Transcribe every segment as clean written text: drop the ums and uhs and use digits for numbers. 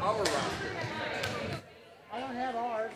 I don't have ours.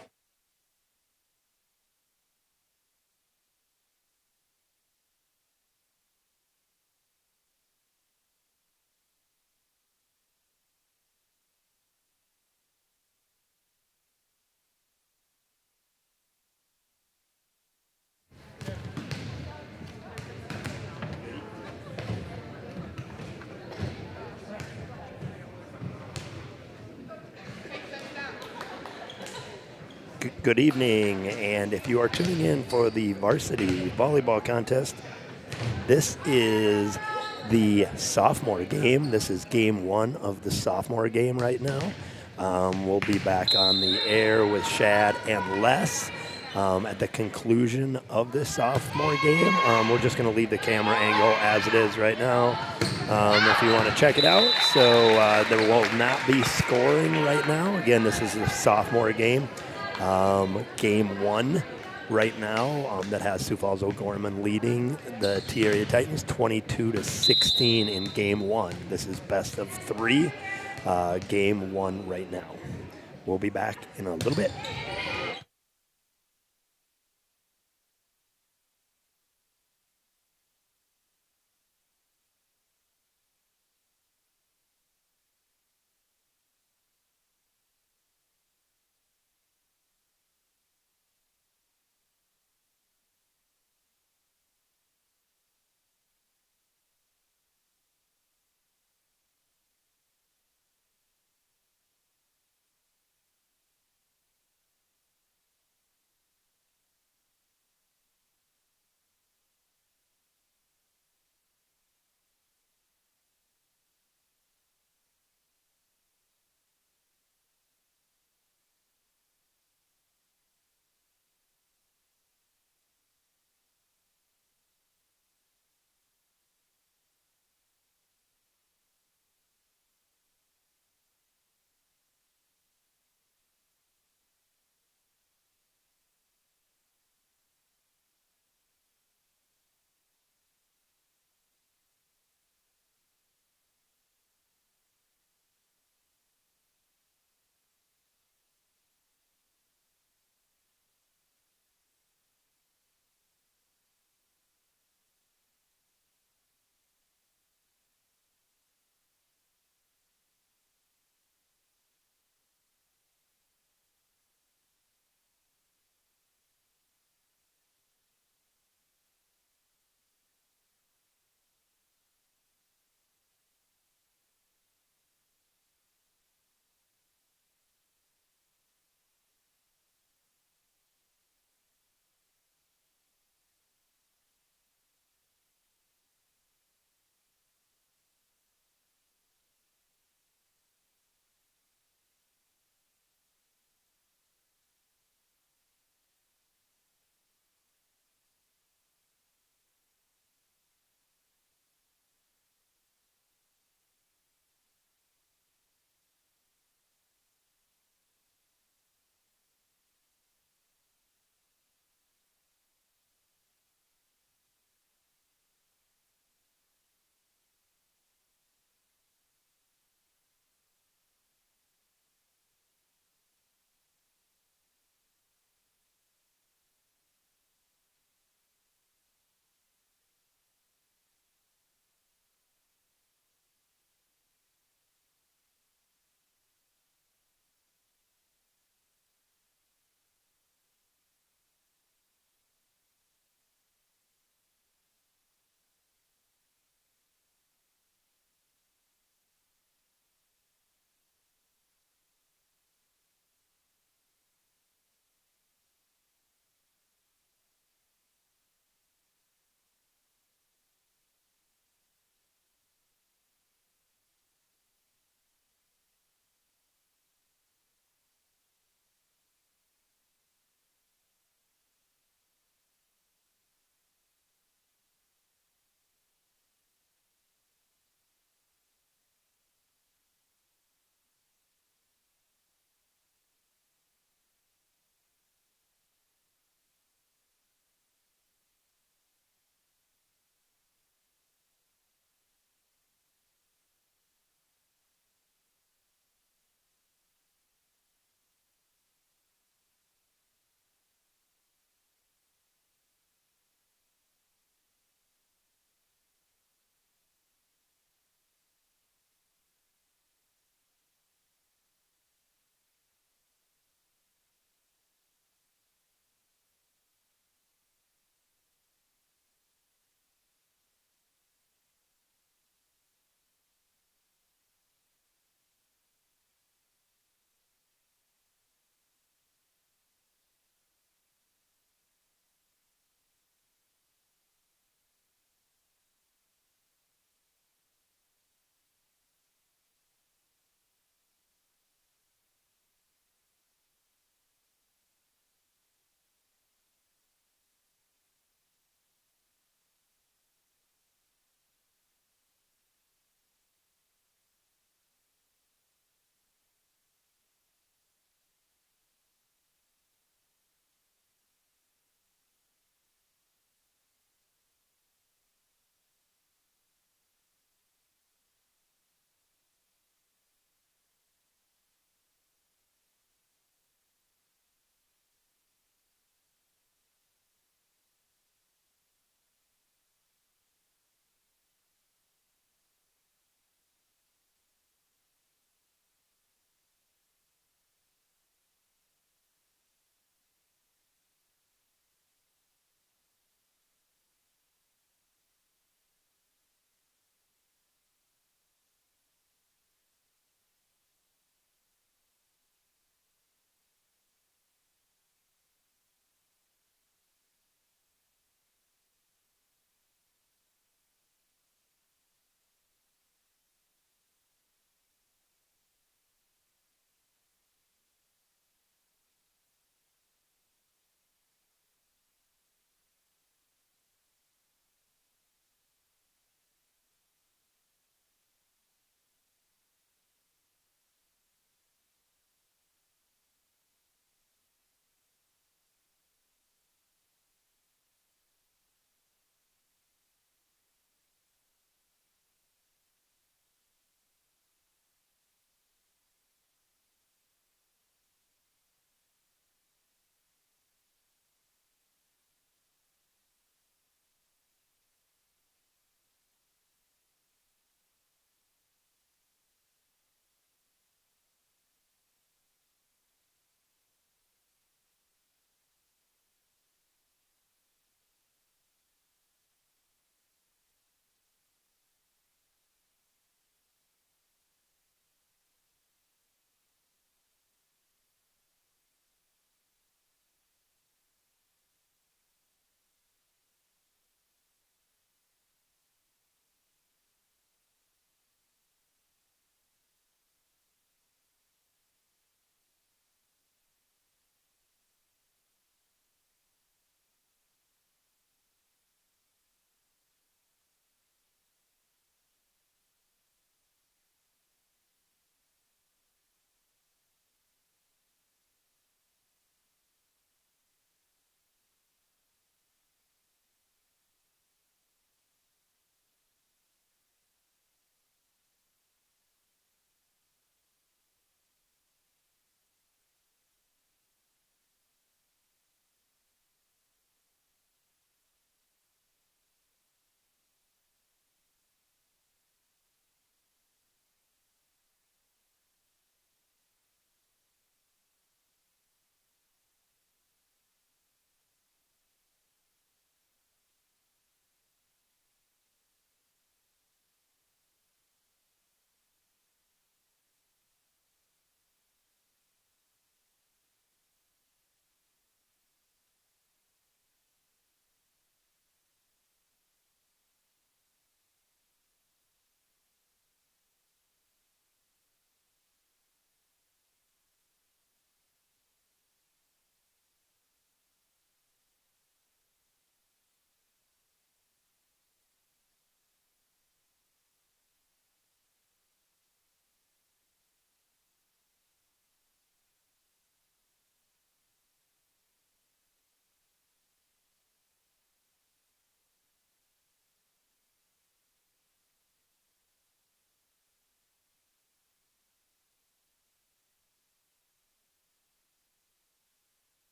Good evening, and if you are tuning in for the Varsity Volleyball contest, this is the sophomore game. This is game one of the sophomore game right now. We'll be back on the air with Shad and Les at the conclusion of this sophomore game. We're just going to leave the camera angle as it is right now if you want to check it out. So there will not be scoring right now. Again, this is the sophomore game. Game one right now that has Sioux Falls O'Gorman leading the T-Area Titans 22-16 in game one. This is best of three, game one right now. We'll be back in a little bit.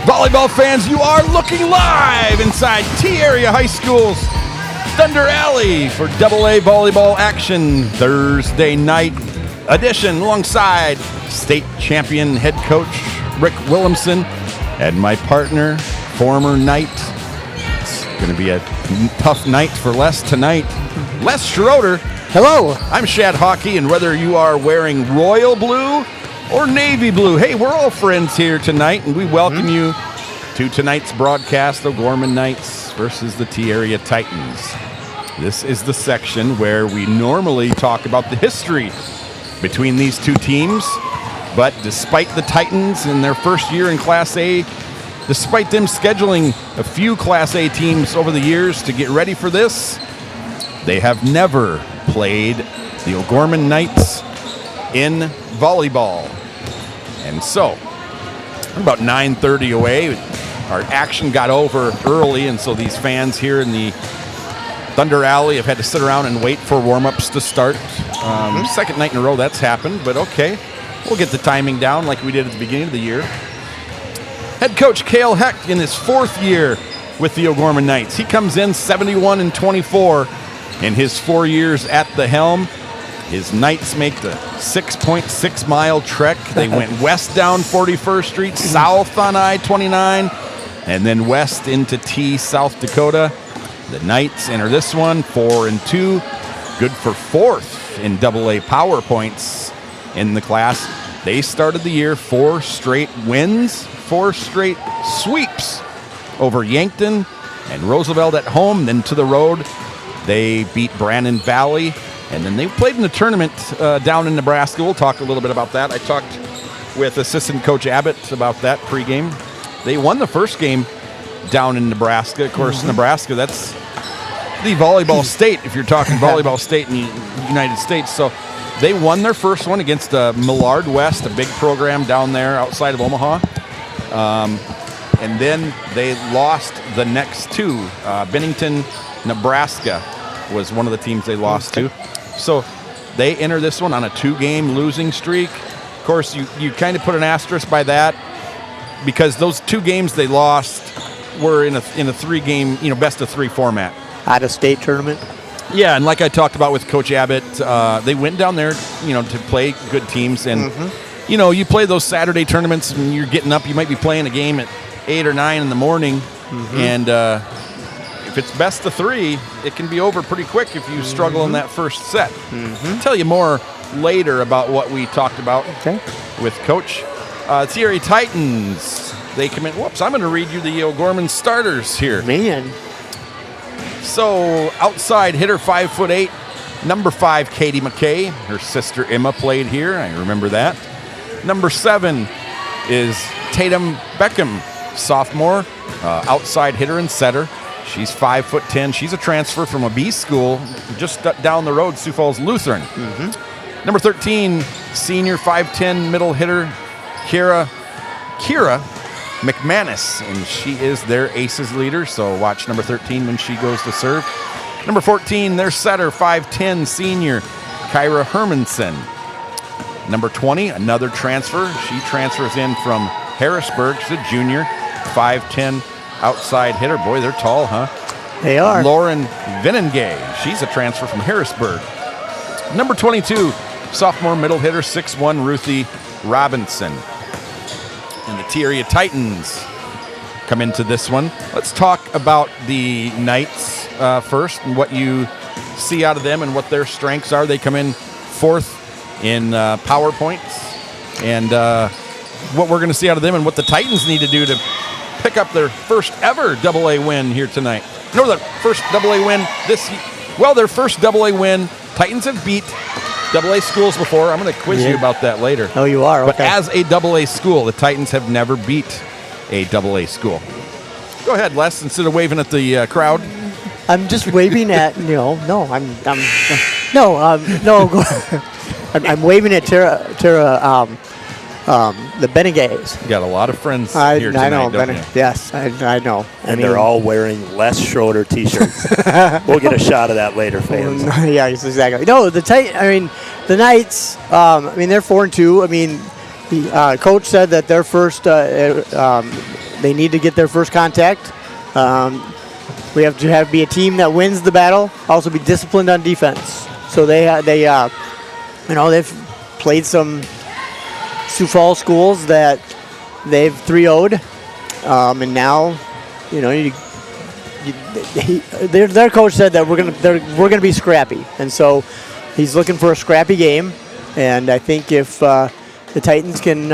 Volleyball fans, you are looking live inside T-Area High School's Thunder Alley for AA volleyball action Thursday night edition alongside state champion head coach Rick Williamson and my partner, former Knight. It's going to be a tough night for Les tonight. Les Schroeder. Hello. I'm Shad Hockey, and whether you are wearing royal blue or navy blue, hey, we're all friends here tonight, and we welcome you to tonight's broadcast, O'Gorman Knights versus the T-Area Titans. This is the section where we normally talk about the history between these two teams, but despite the Titans in their first year in Class A, despite them scheduling a few Class A teams over the years to get ready for this, they have never played the O'Gorman Knights in volleyball. And so, about 9:30 away, our action got over early, and so these fans here in the Thunder Alley have had to sit around and wait for warm-ups to start. Second night in a row that's happened, but okay. We'll get the timing down like we did at the beginning of the year. Head coach Cale Hecht in his fourth year with the O'Gorman Knights. He comes in 71-24 in his 4 years at the helm. His Knights make the 6.6-mile trek. They went west down 41st Street, south on I-29, and then west into T, South Dakota. The Knights enter this one 4-2, good for fourth in AA power points in the class. They started the year 4 straight wins, 4 straight sweeps over Yankton and Roosevelt at home. Then to the road, they beat Brandon Valley. And then they played in the tournament down in Nebraska. We'll talk a little bit about that. I talked with assistant coach Abbott about that pregame. They won the first game down in Nebraska. Of course, Nebraska, that's the volleyball state, if you're talking volleyball state in the United States. So they won their first one against Millard West, a big program down there outside of Omaha. And then they lost the next two. Bennington, Nebraska was one of the teams they lost to. So they enter this one on a 2-game losing streak. Of course, you kind of put an asterisk by that because those 2 games they lost were in a 3-game, best of 3 format. Out of state tournament. Yeah, and like I talked about with Coach Abbott, they went down there, to play good teams. And, you play those Saturday tournaments and you're getting up, you might be playing a game at 8 or 9 in the morning. And if it's best of 3, it can be over pretty quick if you struggle in that first set. I'll tell you more later about what we talked about with Coach. T-Area Titans, they come in. Whoops, I'm going to read you the O'Gorman starters here. Man. So, outside hitter, 5'8", number 5, Katie McKay. Her sister Emma played here. I remember that. Number 7 is Tatum Beckham, sophomore, outside hitter and setter. She's 5'10". She's a transfer from a B school just down the road, Sioux Falls Lutheran. Number 13, senior 5'10" middle hitter, Kira McManus, and she is their aces leader, so watch number 13 when she goes to serve. Number 14, their setter, 5'10", senior, Kyra Hermanson. Number 20, another transfer. She transfers in from Harrisburg. She's a junior, 5'10", outside hitter. Boy, they're tall, huh? They are. Lauren Venengay. She's a transfer from Harrisburg. Number 22, sophomore middle hitter, 6'1", Ruthie Robinson. And the T-Area Titans come into this one. Let's talk about the Knights first and what you see out of them and what their strengths are. They come in 4th in power points. And what we're going to see out of them and what the Titans need to do to pick up their first ever AA win here tonight. No, their first AA win their first AA win. Titans have beat AA schools before. I'm going to quiz you about that later. Oh, you are? Okay. But as a AA school, the Titans have never beat a AA school. Go ahead, Les, instead of waving at the crowd. I'm just waving at, I'm waving at Tara the Benegays. You got a lot of friends here tonight, I know, don't you? Yes, I know. And they're all wearing Les Schroeder T-shirts. We'll get a shot of that later, fans. Yeah, exactly. No, the Knights. They're 4-2. Coach said that their first They need to get their first contact. We have to be a team that wins the battle. Also, be disciplined on defense. So they've played some Sioux Falls schools that they've 3-0'd, and now, their coach said that we're gonna be scrappy, and so he's looking for a scrappy game. And I think if the Titans can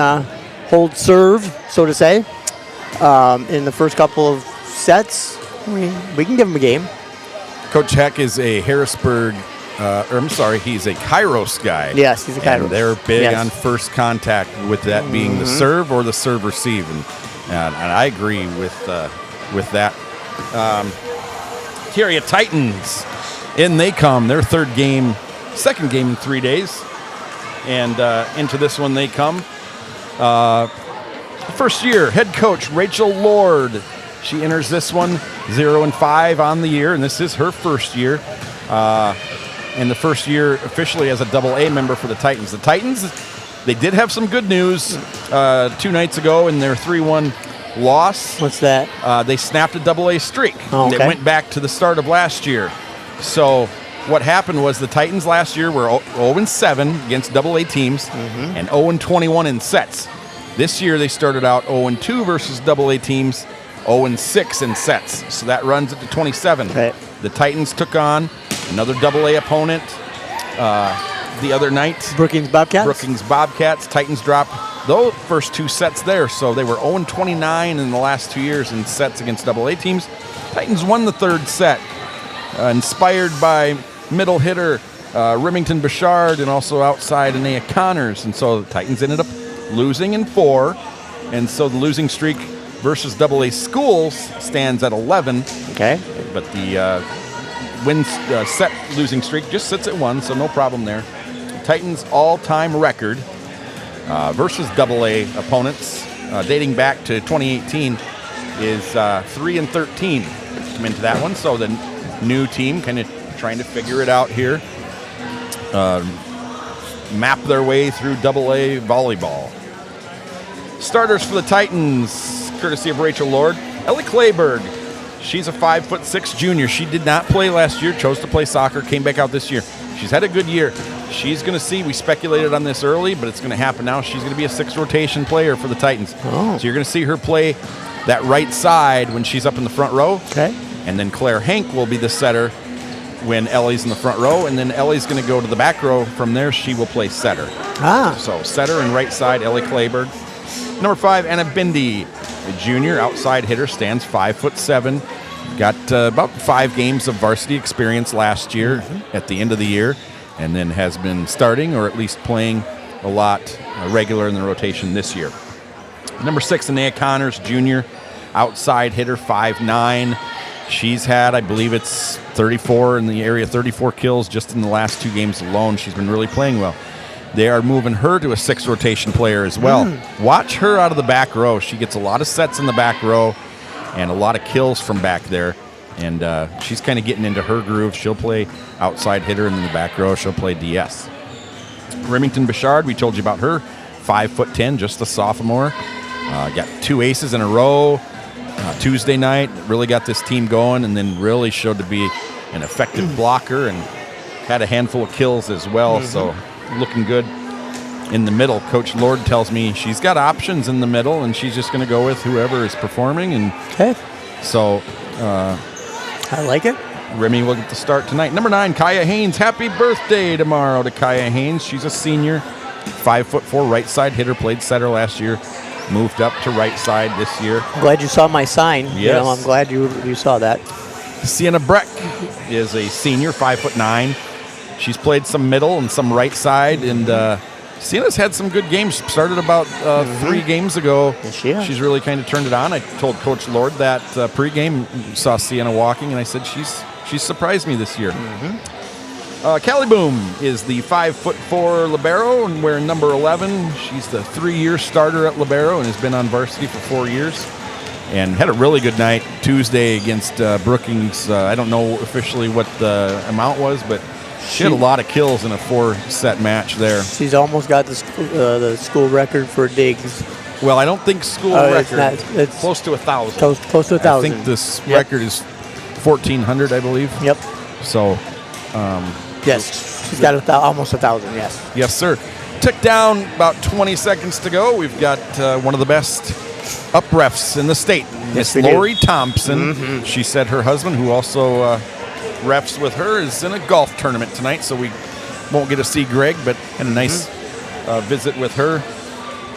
hold serve, so to say, in the first couple of sets, we can give them a game. Coach Heck is a Harrisburg, he's a Kairos guy. Yes, he's a Kairos. And they're big on first contact, with that being the serve or the serve receive, and I agree with that. Here, Titans, in they come, their second game in 3 days, and into this one they come. First year, head coach Rachel Lord. She enters this one 0-5 on the year, and this is her first year. And the first year officially as a AA member for the Titans. The Titans, they did have some good news 2 nights ago in their 3-1 loss. What's that? They snapped a AA streak. Oh, okay. They went back to the start of last year. So what happened was the Titans last year were 0-7 against AA teams and 0-21 in sets. This year they started out 0-2 versus AA teams, 0-6 in sets. So that runs it to 27. Okay. The Titans took on another AA opponent the other night. Brookings Bobcats. Titans dropped those first 2 sets there, so they were 0-29 in the last 2 years in sets against AA teams. Titans won the third set, inspired by middle hitter Remington Bouchard and also outside Anea Connors. And so the Titans ended up losing in 4, and so the losing streak versus AA schools stands at 11. Okay. But the set losing streak just sits at 1, so no problem there. Titans' all-time record versus AA opponents dating back to 2018 is 3-13. Come into that one, so the new team kind of trying to figure it out here. Map their way through AA volleyball. Starters for the Titans, courtesy of Rachel Lord. Ellie Clayberg, she's a 5'6" junior. She did not play last year, chose to play soccer, came back out this year. She's had a good year. She's going to see, we speculated on this early, but it's going to happen now. She's going to be a 6 rotation player for the Titans. Oh. So you're going to see her play that right side when she's up in the front row. Okay. And then Claire Hank will be the setter when Ellie's in the front row, and then Ellie's going to go to the back row. From there, she will play setter. So setter and right side, Ellie Clayberg. Number 5, Anna Bindi, a junior outside hitter, stands 5'7". Got about 5 games of varsity experience last year at the end of the year, and then has been starting or at least playing a lot regular in the rotation this year. Number 6, Anea Connors, junior, outside hitter, 5'9". She's had, I believe it's 34 in the area, 34 kills just in the last 2 games alone. She's been really playing well. They are moving her to a 6 rotation player as well. Watch her out of the back row. She gets a lot of sets in the back row and a lot of kills from back there. And she's kind of getting into her groove. She'll play outside hitter, and in the back row she'll play DS. Remington Bouchard, we told you about her, 5'10", just a sophomore. Got 2 aces in a row. Tuesday night, really got this team going, and then really showed to be an effective blocker and had a handful of kills as well. So looking good in the middle. Coach Lord tells me she's got options in the middle, and she's just going to go with whoever is performing. And so I like it. Remy will get the start tonight. Number 9, Kaya Haynes. Happy birthday tomorrow to Kaya Haynes. She's a senior, 5'4", right side hitter, played setter last year. Moved up to right side this year. I'm glad you saw my sign. Yes. I'm glad you saw that. Sienna Breck is a senior, 5'9". She's played some middle and some right side, and Sienna's had some good games. Started about 3 games ago. Yes, she's really kind of turned it on. I told Coach Lord that pregame, saw Sienna walking, and I said she's surprised me this year. Callie Boom is the 5'4" libero and wearing number 11. She's the 3-year starter at libero and has been on varsity for 4 years. And had a really good night Tuesday against Brookings. I don't know officially what the amount was, but she had a lot of kills in a 4-set match there. She's almost got the school record for digs Well, I don't think school It's record. not. It's Close to 1,000. close to 1,000. I think this Yep. record is 1,400, I believe. Yep. So, Yes. She's got almost 1,000. Yes. yes, sir. Tick down, about 20 seconds to go. We've got one of the best up refs in the state, Miss we do. Lori Thompson. She said her husband, who also refs with her, is in a golf tournament tonight, so we won't get to see Greg, but had a nice visit with her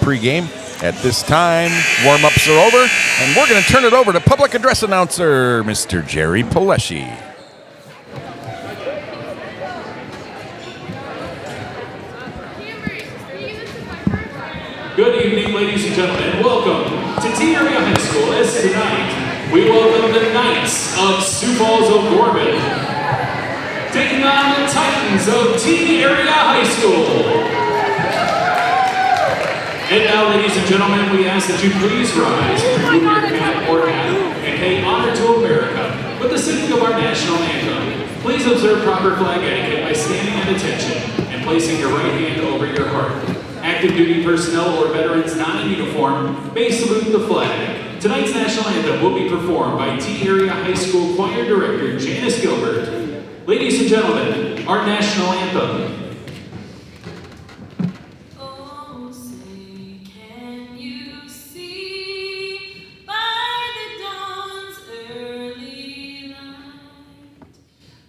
pregame. At this time, warm-ups are over, and we're going to turn it over to public address announcer, Mr. Jerry Pileshi. Good evening, ladies and gentlemen. Welcome to T Area High School. As tonight, we welcome the Knights of Sioux Falls O'Gorman, taking on the Titans of T Area High School. And now, ladies and gentlemen, we ask that you please rise, remove your cap or hat, and pay honor to America with the singing of our national anthem. Please observe proper flag etiquette by standing at attention and placing your right hand over your heart. Active duty personnel or veterans not in uniform may salute the flag. Tonight's national anthem will be performed by T Area High School Choir Director Janice Gilbert. Ladies and gentlemen, our national anthem. Oh, say, can you see by the dawn's early light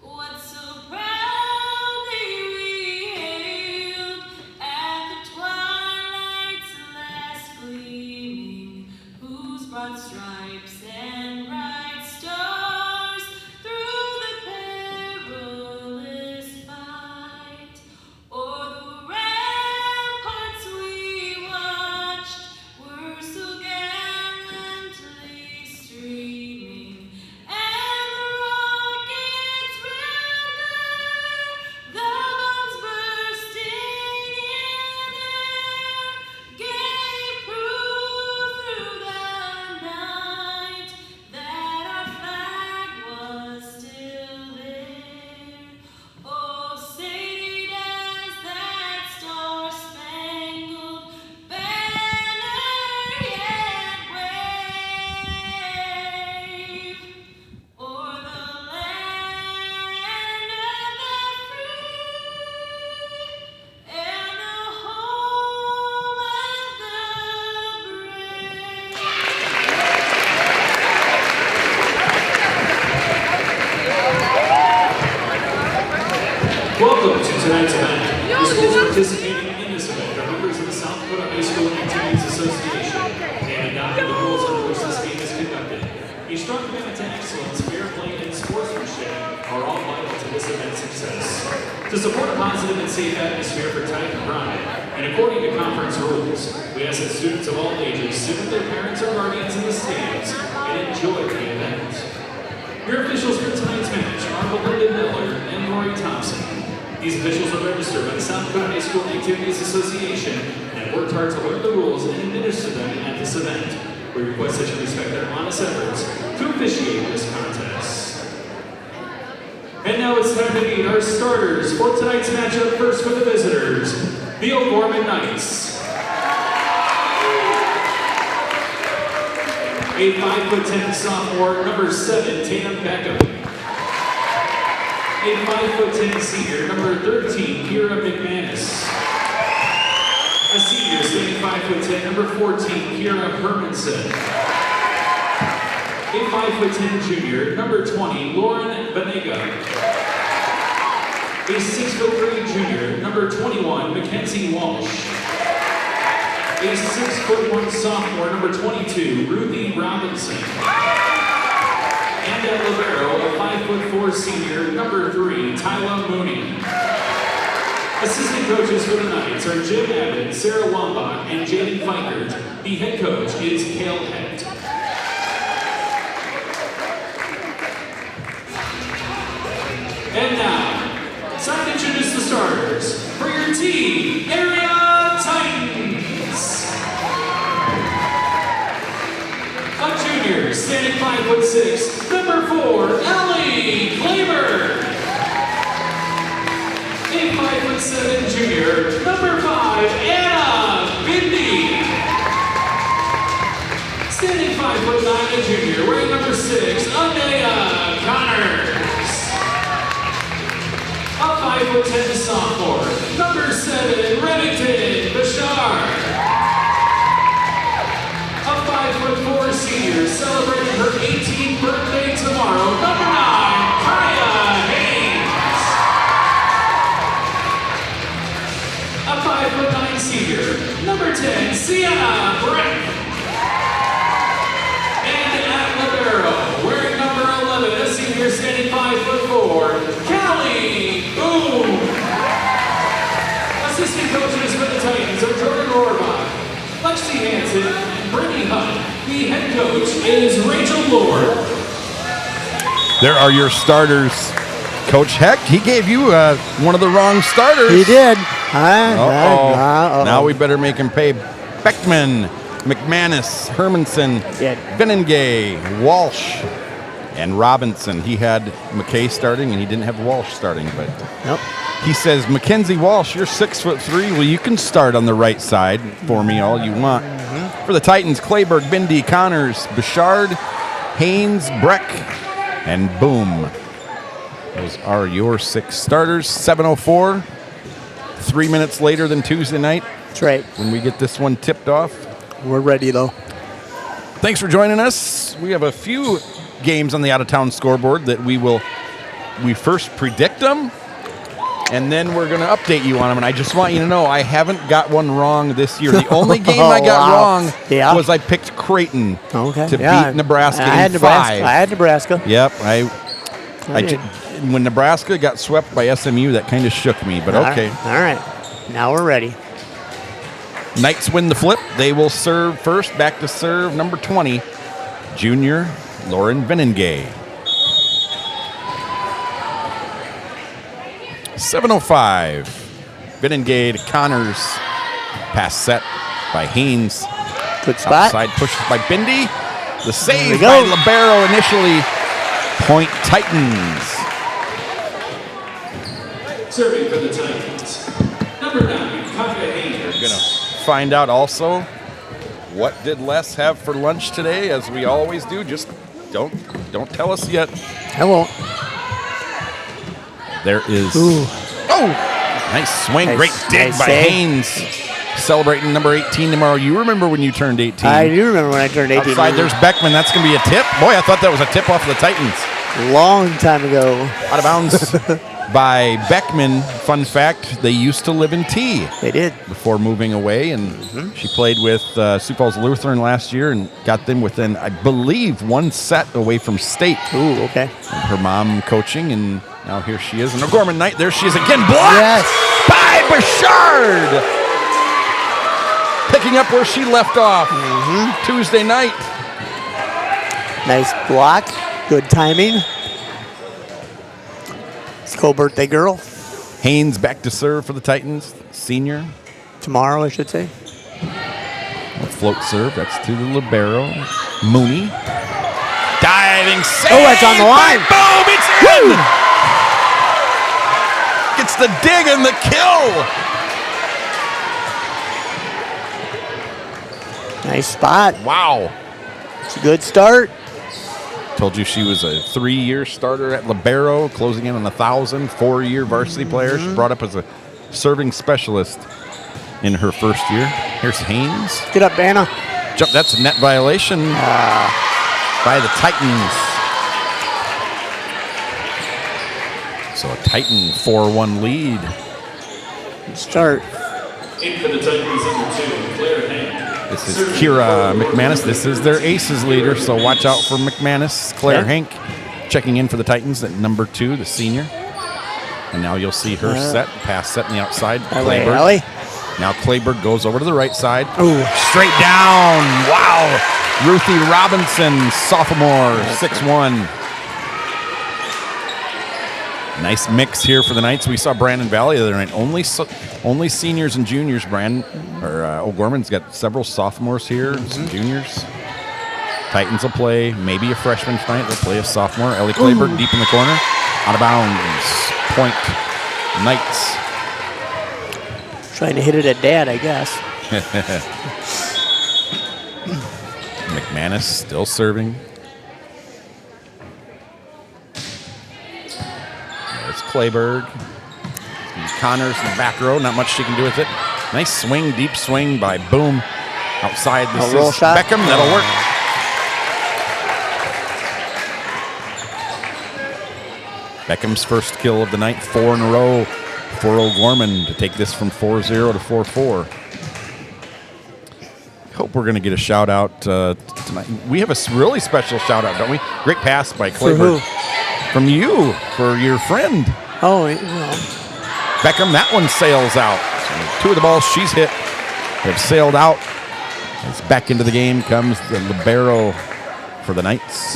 what so proudly we hailed at the twilight's last gleaming, whose broad stripes and bright stars through the perilous fight o'er the ramparts we watched were so gallantly streaming, and the rockets round there, the bombs bursting in air, gave proof through the night that our flag was still there. Oh, say does that star-spangled banner yet wave o'er the land of the free and the home of the brave? Welcome to tonight's event. The schools participating in this event are members of the South Dakota High School Activities Association and adopted the rules under which this game is conducted. A strong commitment to excellence, fair play, and sportsmanship are all vital to this event's success. To support a positive and safe atmosphere for Titan pride, and according to conference rules, we ask that students of all ages sit with their parents or guardians in the stands and enjoy the event. Your officials for tonight's match are Belinda Miller and Lori Thompson. These officials are registered by the South Dakota High School Activities Association and have worked hard to learn the rules and administer them at this event. We request that you respect their honest efforts to officiate this contest. And now it's time to meet our starters for tonight's matchup. First for the visitors, the O'Gorman Knights. A 5'10" sophomore, number 7, Tatum Beckham. A 5'10" senior, number 13, Kira McManus. A senior, standing 5'10", number 14, Kira Hermanson. A 5'10" junior, number 20, Lauren Benega. A 6'3" junior, number 21, Mackenzie Walsh. A 6'1" sophomore, number 22, Ruthie Robinson. And at libero, a 5'4" senior, number 3, Tyla Mooney. Assistant coaches for the Knights are Jim Abbott, Sarah Wambach, and Jaden Fikert. The head coach is Cale Hecht. And now, it's time to introduce the starters for your T Area Titans. A junior, standing 5'6", number 4, Ellie Claiborne. A 5'7" junior, number 5, Anna Bindi. A Standing 5'9", a junior, wearing number 6, Anaya Connors. A 5'10" sophomore, number 7, Remington Bashar. A 5'4" senior, celebrating her 18th birthday tomorrow, number 9, Kaya Haynes. A 5'9" senior, number 10, Sienna Brett. And at libero, wearing number 11, a senior standing 5'4", Callie Boone. Assistant coaches for the Titans are Jordan Rohrbach, Lexi Hansen, and Brittany Hunt. The head coach is Rachel Lord. There are your starters. Coach Heck, he gave you one of the wrong starters. He did. Now we better make him pay. Beckman, McManus, Hermanson, Yeah. Benengay, Walsh, and Robinson. He had McKay starting, and he didn't have Walsh starting. But Yep. he says, Mackenzie Walsh, you're 6'3". Well, you can start on the right side for me all you want. For the Titans, Clayberg, Bindi, Connors, Bouchard, Haynes, Breck, and Boom. Those are your 6 starters. 7:04. 3 minutes later than Tuesday night That's right. when we get this one tipped off. We're ready, though. Thanks for joining us. We have a few games on the out-of-town scoreboard that we first predict them, and then we're going to update you on them. And I just want you to know I haven't got one wrong this year. The only game I got Wow. wrong Yeah. was I picked Creighton Okay. to beat Nebraska I had in Nebraska. 5. I had Nebraska. Yep. I did. When Nebraska got swept by SMU, that kind of shook me, but okay. All right. Now we're ready. Knights win the flip. They will serve first. Back to serve number 20, junior Lauren Benengay. 7:05. Benengay to Connors. Pass set by Haynes. Good spot. Outside push by Bindi. The save we by go. libero initially. Point Titans. Serving for the Titans, number 9, Kaya Haynes. We're gonna find out also what did Les have for lunch today, as we always do. Just don't tell us yet. I won't. There is Ooh. nice swing, Nice- great dig nice by save. Haynes, celebrating number 18 tomorrow. You remember when you turned 18? I do remember when I turned 18. Outside there's Beckman. That's gonna be a tip. Boy, I thought that was a tip off the Titans. Long time ago. Out of bounds by Beckman. Fun fact: they used to live in T They did. before moving away, and she played with Sioux Falls Lutheran last year and got them within, I believe, 1 set away from state. Ooh, okay. And her mom coaching, and now here she is. And O'Gorman Knight, there she is again, blocked Yes. by Bouchard. Picking up where she left off Tuesday night. Nice block. Good timing. It's co-birthday girl. Haynes back to serve for the Titans, senior. Tomorrow, I should say. A float serve, that's to the libero. Mooney. Diving save. Oh, it's on the line. Boom, it's in. Gets the dig and the kill. Nice spot. Wow. It's a good start. Told you she was a 3-year starter at libero, closing in on 1,000, 4-year varsity player. She brought up as a serving specialist in her first year. Here's Haynes. Get up, Anna. Jump, that's a net violation by the Titans. So a Titan 4-1 lead. Good start. In for the Titans, number 2, Claire Hank. This is Kira McManus. This is their aces leader, so watch out for McManus. Claire Okay. Hank checking in for the Titans at number 2, the senior. And now you'll see her set, pass set on the outside. Ellie. Clayberg. Now Clayberg goes over to the right side. Ooh. Straight down. Wow. Ruthie Robinson, sophomore, 6'1". Nice mix here for the Knights. We saw Brandon Valley the other night. Only seniors and juniors. O'Gorman's got several sophomores here, and some juniors. Titans will play maybe a freshman tonight. They'll play a sophomore. Ellie Clayberg deep in the corner. Out of bounds. Point Knights. Trying to hit it at dad, I guess. McManus still serving. There's Clayberg. Connors in the back row. Not much she can do with it. Nice swing, deep swing by Boom. Outside, this roll is shot. Beckham. That'll work. Beckham's first kill of the night, 4 in a row for O'Gorman to take this from 4-0 to 4-4. Hope we're going to get a shout out tonight. We have a really special shout out, don't we? Great pass by For Clayberg. who? From you, for your friend. Oh, well. Beckham, that one sails out. So 2 of the balls she's hit have sailed out. As back into the game comes the libero for the Knights,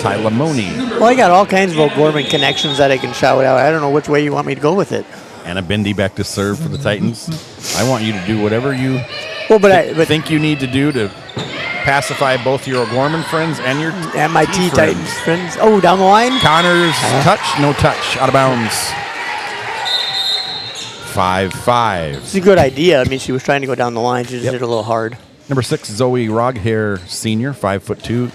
Ty Lamoni. Well, I got all kinds of O'Gorman connections that I can shout out. I don't know which way you want me to go with it. Anna Bindi back to serve for the Titans. I want you to do whatever you Well, but think you need to do to pacify both your O'Gorman friends and your and my T Titans friends. Oh, down the line. Connors, touch, no touch, out of bounds. 5-5. It's a good idea. I mean, she was trying to go down the line. She just hit it a little hard. Number 6, Zoe Roghair, senior, 5'2",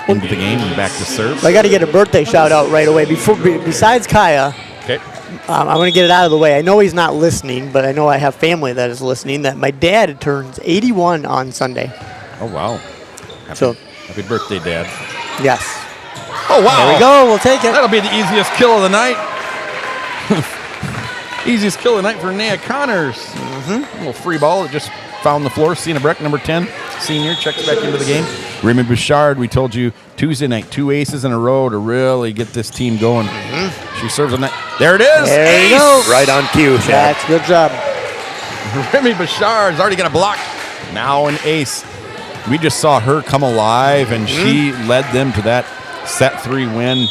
into the game and back to serve. I got to get a birthday shout out right away. Besides Kaya, Okay. I'm going to get it out of the way. I know he's not listening, but I know I have family that is listening. That my dad turns 81 on Sunday. Oh, wow. Happy birthday, Dad. Yes. Oh, wow. There we go. We'll take it. That'll be the easiest kill of the night. Easiest kill of the night for Nea Connors. A little free ball that just found the floor. Sienna Breck, number 10, senior, checks back into the game. Remy Bouchard, we told you Tuesday night, 2 aces in a row to really get this team going. She serves on that. There it is. There you go. Right on cue, Shaq. That's good job. Remy Bouchard's already got a block. Now an ace. We just saw her come alive, and she led them to that set 3 win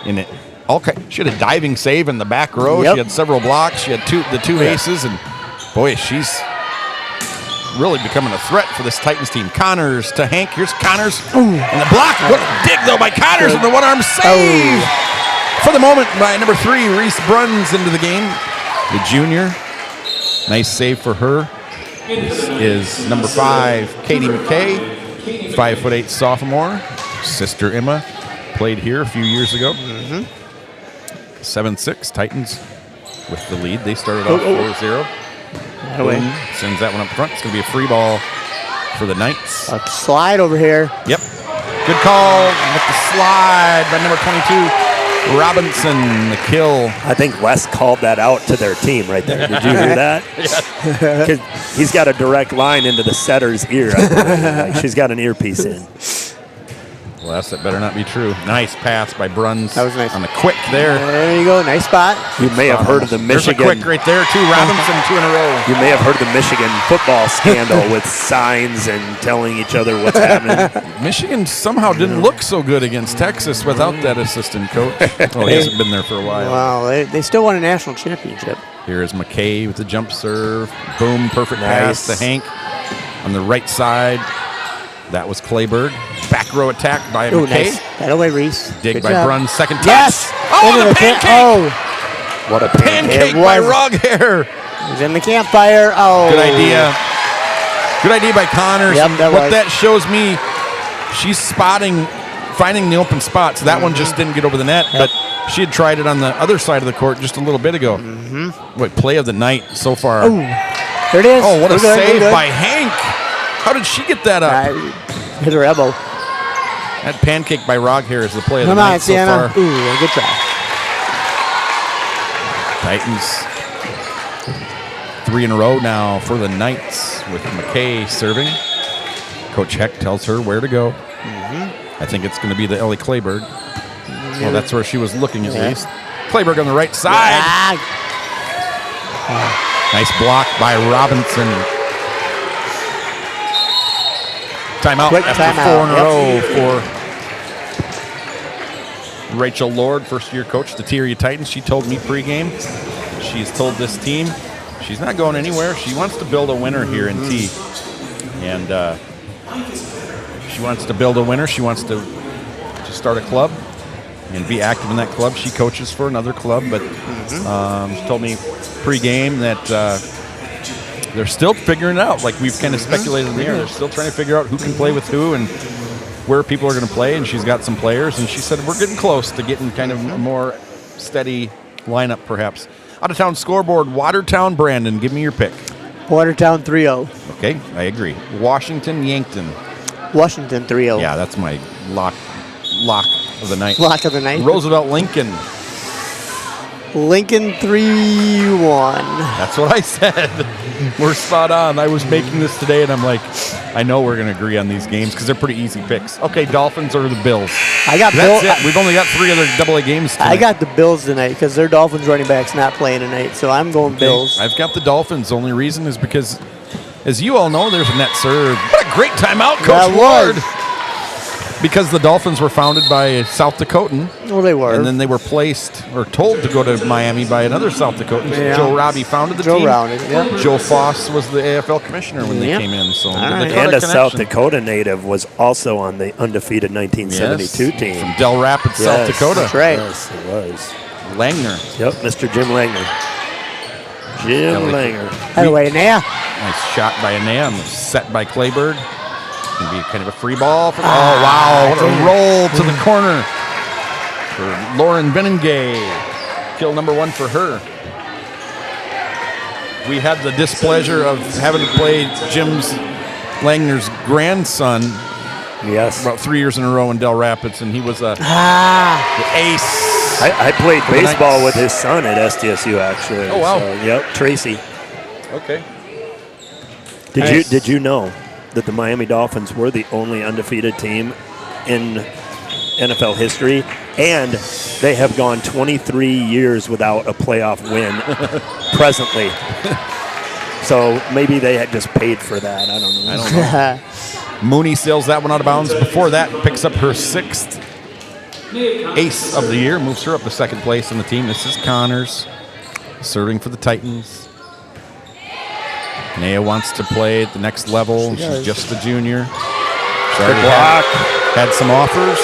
in it. Okay, she had a diving save in the back row. Yep. She had several blocks. She had the two aces, and boy, she's really becoming a threat for this Titans team. Connors to Hank. Here's Connors. And the block. What a dig, though, by Connors, and the one-arm save. For the moment, by number 3, Reese Bruns into the game. The junior. Nice save for her. This is number 5, Katie McKay, 5'8" sophomore. Sister Emma played here a few years ago. 7-6, Titans with the lead. They started off 4-0. Boom. Sends that one up front. It's going to be a free ball for the Knights. A slide over here. Yep. Good call with the slide by number 22, Robinson, the kill. I think Wes called that out to their team right there. Did you hear that? 'Cause he's got a direct line into the setter's ear. I believe. Like she's got an earpiece in. Wes, that better not be true. Nice pass by Bruns. That was nice. On the quick there. There you go. Nice spot. You may have heard of the There's a Michigan. quick right there, too. Robinson, 2 in a row. You may have heard of the Michigan football scandal with signs and telling each other what's happening. Michigan somehow didn't look so good against Texas without that assistant coach. Well, he hasn't been there for a while. Wow, they still won a national championship. Here is McKay with the jump serve. Boom, perfect Nice. pass to Hank on the right side. That was Clayberg. Back row attack by Oh, McKay. nice. That away, Reese. Dig Good by job. Bruns. Second touch. Yes. Oh, Into the pancake. What a Pancake It by was. Roghair. It was in the campfire. Oh. Good idea. Good idea by Connors. Yep, And that what was. that shows me, she's finding the open spots. That one just didn't get over the net, but she had tried it on the other side of the court just a little bit ago. What play of the night so far. Oh, there it is. Oh, what a We're good, we're save good. by Hank. How did she get that up? Hit her elbow. That pancake by Roghair is the play of the Come night on, so Sienna. far. Ooh, good try. Titans 3 in a row now for the Knights with McKay serving. Coach Heck tells her where to go. I think it's going to be the Ellie Clayberg. Well, that's where she was looking at least. Clayberg on the right side. Nice block by Robinson. Timeout Quick after timeout. 4 in a row for Rachel Lord, first-year coach, the TRU Titans. She told me pregame, she's told this team she's not going anywhere. She wants to build a winner here in T. And she wants to build a winner. She wants to start a club and be active in that club. She coaches for another club, but she told me pregame that they're still figuring it out. Like we've kind of speculated in the air. They're still trying to figure out who can play with who and where people are going to play, and she's got some players, and she said we're getting close to getting kind of a more steady lineup, perhaps. Out-of-town scoreboard, Watertown, Brandon. Give me your pick. Watertown 3-0. Okay, I agree. Washington, Yankton. Washington 3-0. Yeah, that's my lock of the night. Lock of the night. Roosevelt, Lincoln. Lincoln 3-1. That's what I said. We're spot on. I was making this today, and I'm like, I know we're going to agree on these games because they're pretty easy picks. Okay, Dolphins or the Bills? I got That's it. We've only got 3 other AA games tonight. I got the Bills tonight because their Dolphins running back's not playing tonight, so I'm going Bills. I've got the Dolphins. The only reason is because, as you all know, there's a net serve. What a great timeout, Coach That Ward. was. Because the Dolphins were founded by a South Dakotan. Well, they were. And then they were placed or told to go to Miami by another South Dakotan. Yeah. Joe Robbie founded the Joe team. Robbie, yeah. Joe Foss was the AFL commissioner when they Yep. came in. So All the right. Dakota And a South connection. Dakota native was also on the undefeated 1972 Yes, team. from Del Rapids, South Yes, Dakota. That's right. Yes, it was. Langner. Yep, Mr. Jim Langner. Jim Kelly. Langer. Anyway, now Nice shot by Anam, set by Clayberg. Gonna be kind of a free ball. Oh, wow. What a roll to the corner for Lauren Benengay. Kill number 1 for her. We had the displeasure of having to play Jim's Langner's grandson Yes. about 3 years in a row in Del Rapids, and he was the ace. I played the baseball Knights. with his son at SDSU, actually. Oh, wow. So, yep, Tracy. Okay. Did you know that the Miami Dolphins were the only undefeated team in NFL history, and they have gone 23 years without a playoff win presently. So maybe they had just paid for that. I don't know. Mooney sails that one out of bounds. Before that, picks up her 6th ace of the year, moves her up to 2nd place on the team. This is Connors serving for the Titans. Naya wants to play at the next level. She's just a junior. She already had some offers.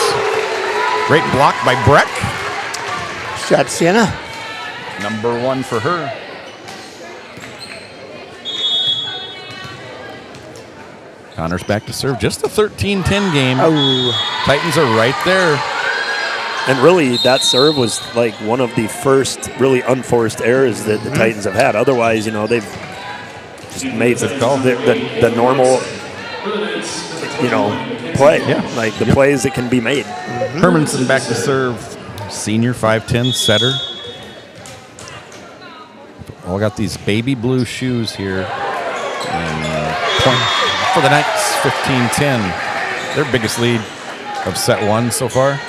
Great block by Breck. shot Sienna. Number 1 for her. Connors back to serve. Just a 13-10 game. Oh, Titans are right there. And really, that serve was like one of the first really unforced errors that the Titans have had. Otherwise, they've just made the normal, play. Yeah. Like the plays that can be made. Hermanson back to serve. Senior 5'10" setter. All got these baby blue shoes here. And point for the Knights, 15-10. Their biggest lead of set 1 so far.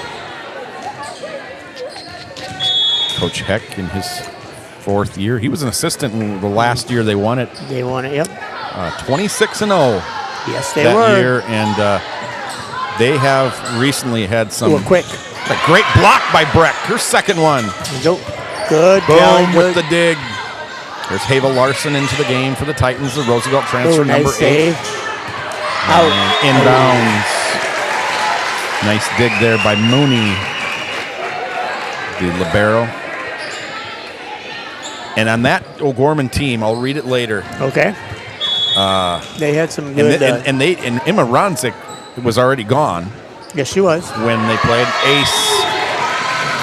Coach Heck in his 4th year. He was an assistant in the last year they won it. they won it. Yep. 26-0 Yes, they that were. year. And they have recently had some... Well, quick. A great block by Breck. Her 2nd one. Go. Good. Boom down, with good. the dig. There's Hava Larson into the game for the Titans. The Roosevelt transfer, Ooh, nice number 8. save. Out. And inbounds. Nice dig there by Mooney, the libero. And on that O'Gorman team, I'll read it later. Okay. They had some good. And Emma Ronzik was already gone Yes, she was. when they played ace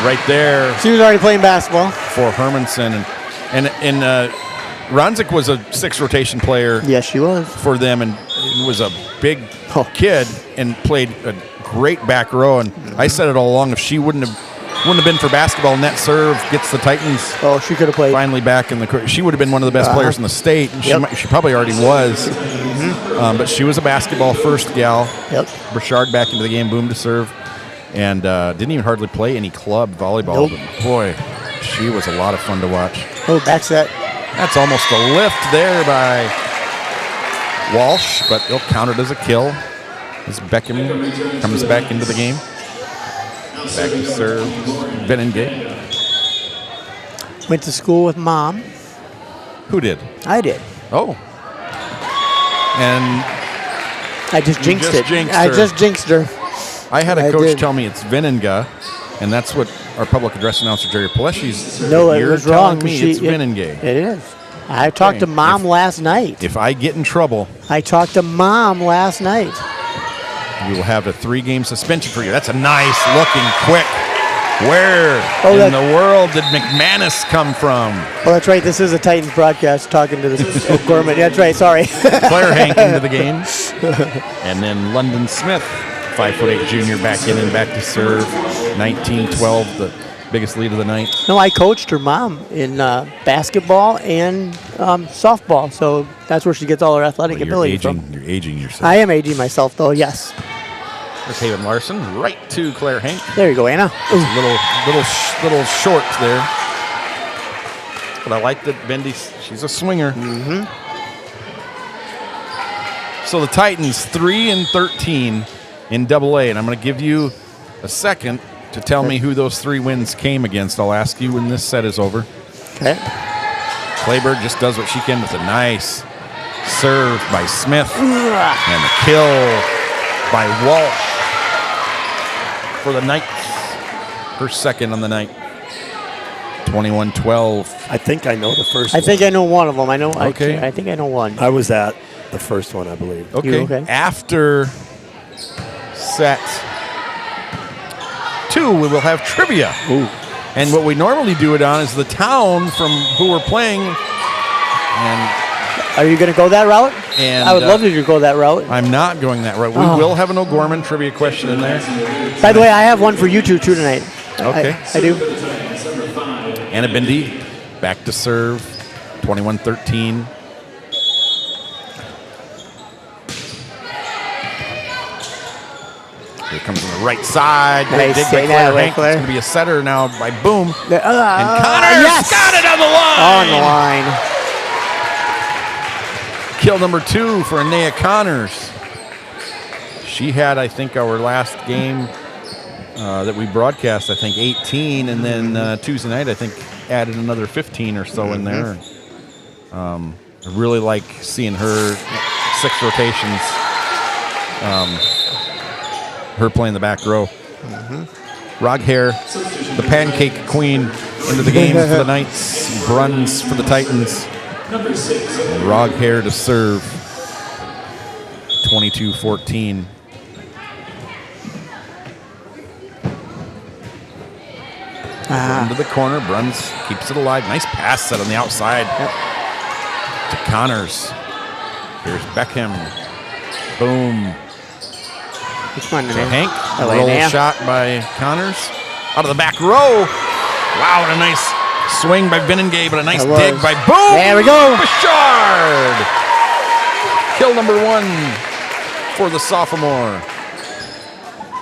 right there She was already playing basketball. for Hermanson. And Ronzik was a 6 rotation player Yes, she was. for them and was a big Oh. kid and played a great back row. And I said it all along, if she wouldn't have been for basketball, net serve gets the Titans Oh, she could have played. finally back in the court. She would have been one of the best players in the state, and Yep. she probably already was. But she was a basketball first gal. Yep. Burchard back into the game, boom to serve, and didn't even hardly play any club volleyball. Nope. But boy, she was a lot of fun to watch. Oh, back set. That's almost a lift there by Walsh, but they'll count it as a kill as Beckham comes back into the game. Back to serve, Benengay. Went to school with Mom. Who did? I did. Oh. And I just jinxed just it. jinxed I her. just jinxed her. I had a I coach did. tell me it's Venenga, and that's what our public address announcer, Jerry Paleschi's. No, it You're was telling wrong. me it's Venengay. It is. I talked to Okay. Mom last night. If I get in trouble, I talked to Mom last night. we will have a 3-game suspension for you. That's a nice looking quick. Where Oh, in the world did McManus come from? Oh, that's right. This is a Titans broadcast talking to this Gorman. That's right. Sorry. Claire Hank into the game. And then London Smith, 5'8" junior, back in and back to serve. 19-12, the biggest lead of the night. No, I coached her mom in basketball and softball, so that's where she gets all her athletic ability from. You're aging yourself. I am aging myself, though. Yes. There's Haven Larson, right to Claire Hank. There you go, Anna. Little short there. But I like that Bendy, she's a swinger. So the Titans 3-13 in AA, and I'm going to give you a second to tell me who those 3 wins came against. I'll ask you when this set is over. Okay. Clayburg just does what she can with a nice serve by Smith and a kill by Walsh for the Knights. Her second on the night. 21-12. I think I know the first I one. think I know one of them. I know. Okay. I think I know one. I was at the first one, I believe. Okay. You okay? After set 2, we will have trivia. Ooh. And what we normally do it on is the town from who we're playing. And Are you going to go that route? And, I would love you to go that route. I'm not going that route. We will have an O'Gorman trivia question in there. By the way, I have one for you two too tonight. Okay. I do. Anna Bindi back to serve. 21-13. Here comes on the right side. Nice. Dig by Stay Claire that way, Hank. Claire. It's going to be a setter now by Boom. And And Connors got it on the line. On the line. Kill number 2 for Anea Connors. She had, I think, our last game that we broadcast, I think, 18. And then Tuesday night, I think, added another 15 or so in there. I really like seeing her 6 rotations. Her playing the back row. Rog Hare, the pancake queen, into the game for the Knights. Bruns for the Titans. And Rog Hare to serve. 22-14. Into the corner. Bruns keeps it alive. Nice pass set on the outside to Connors. Here's Beckham. Boom. Come on, So Hank, Hello, roll Naya. shot by Connors. Out of the back row. Wow, what a nice swing by Benengay, but a nice That dig was. by Boom. There we go. Bouchard. Kill number 1 for the sophomore.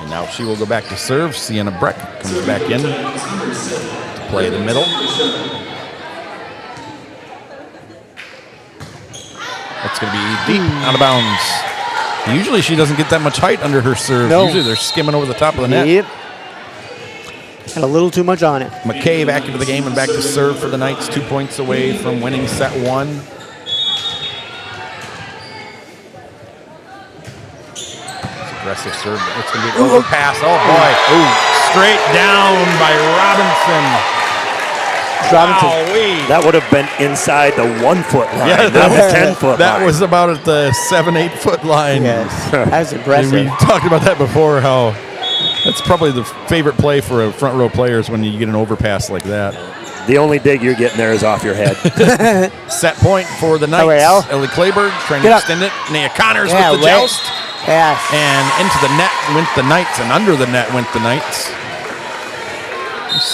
And now she will go back to serve. Sienna Breck comes back in to play the middle. That's going to be deep, out of bounds. Usually she doesn't get that much height under her serve. No. Usually they're skimming over the top of the net. Yep. Had a little too much on it. McKay back into the game and back to serve for the Knights. 2 points away from winning set 1. It's aggressive serve. It's going to be an overpass. Oh, boy. Straight down by Robinson. Wowee. That would have been inside the 1-foot line. Yeah, not the 10-foot that line. was about at the 7-8 foot line. Yes. That was And impressive. we talked about that before, how that's probably the favorite play for a front row player is when you get an overpass like that. The only dig you're getting there is off your head. Set point for the Knights. right, Al. Ellie Clayburg trying Get to up. extend it. Naya Connors Yeah, with the right. joust. Yes. And into the net went the Knights, and under the net went the Knights.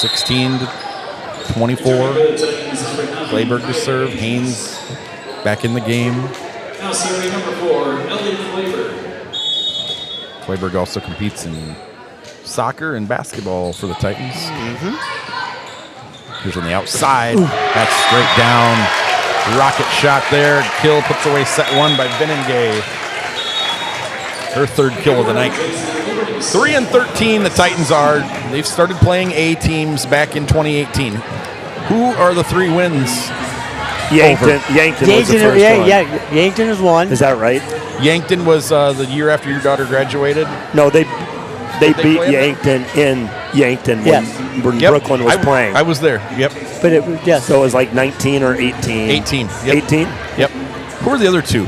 16-24. Clayburg to serve. Haynes back in the game. Now serving number 4, Ellie Clayburg. Clayburg also competes in soccer and basketball for the Titans. Here's on the outside. That's straight down. Rocket shot there. Kill puts away set 1 by Benengay. Her 3rd kill of the night. 3-13 the Titans are. They've started playing A teams back in 2018. Who are the 3 wins? Yankton was the first one. Yankton is one. Is that right? Yankton was the year after your daughter graduated. No, they beat play Yankton in Yankton Yes. when Yep. Brooklyn was playing. I was there. Yep. But it yes. So it was like 19 or 18. 18. Yep. 18? Yep. Who are the other 2?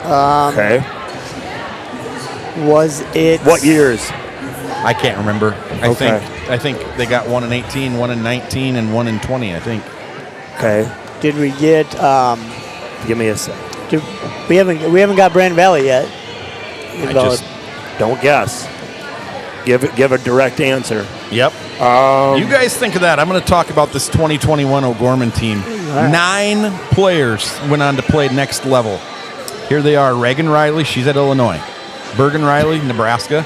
Okay. Was it? What years? I can't remember. Okay. I think they got one in 18, one in 19, and one in 20. I think. Okay. Did we get? Give me a sec. We haven't got Brandon Valley yet. Don't guess. Give a direct answer. Yep. You guys think of that. I'm going to talk about this 2021 O'Gorman team. Right. 9 players went on to play next level. Here they are. Reagan Riley, she's at Illinois. Bergen Riley, Nebraska.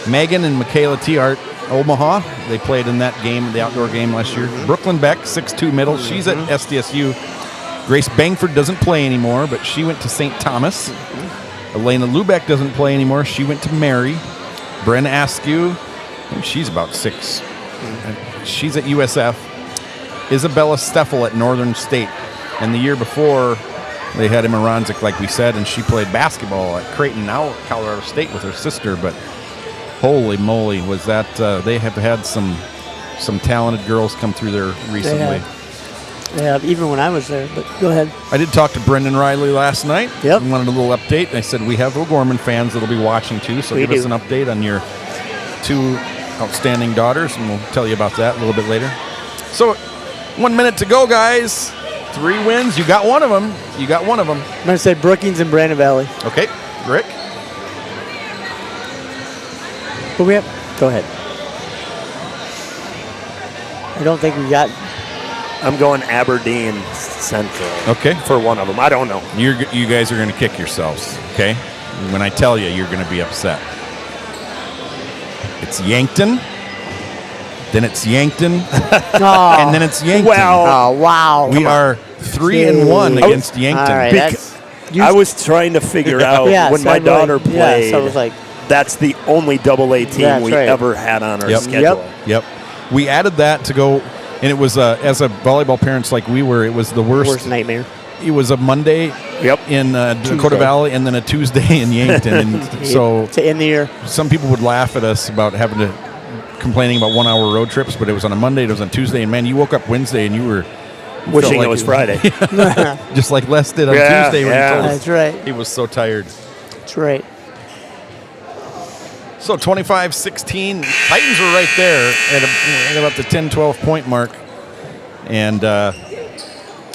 Megan and Michaela Tiart, Omaha. They played in that game, the outdoor game last year. Brooklyn Beck, 6'2 middle. She's at SDSU. Grace Bangford doesn't play anymore, but she went to St. Thomas. Elena Lubeck doesn't play anymore. She went to Mary. Brenna Askew, she's about 6. She's at USF. Isabella Steffel at Northern State. And the year before, they had Emma Ronzik, like we said, and she played basketball at Creighton, now at Colorado State with her sister. But holy moly, was that they have had some talented girls come through there recently. Yeah, even when I was there, but go ahead. I did talk to Brendan Riley last night. Yep. We wanted a little update. I said we have O'Gorman fans that'll be watching too, so give us an update on your 2 outstanding daughters, and we'll tell you about that a little bit later. So 1 minute to go, guys. 3 wins. You got one of them. I'm going to say Brookings and Brandon Valley. Okay, Rick. But go ahead. I don't think we got. I'm going Aberdeen Central. Okay. For one of them. I don't know. You guys are going to kick yourselves, okay? When I tell you, you're going to be upset. It's Yankton, then it's Yankton, and then it's Yankton. Oh, wow. We are 3-1 against Yankton. All right, I was trying to figure out when my daughter played. So I was like, that's the only AA team we ever had on our schedule. Yep. We added that to go, and it was as a volleyball parents like we were, it was the worst nightmare. It was a Monday in Dakota Valley and then a Tuesday in Yankton. And so to end the year. Some people would laugh at us about complaining about 1 hour road trips, but it was on a Monday, it was on Tuesday, and man, you woke up Wednesday and you were wishing it was Friday. Just like Les did on Tuesday when he told us. That's right. He was so tired. That's right. So 25-16, Titans were right there at about the 10-12 point mark. And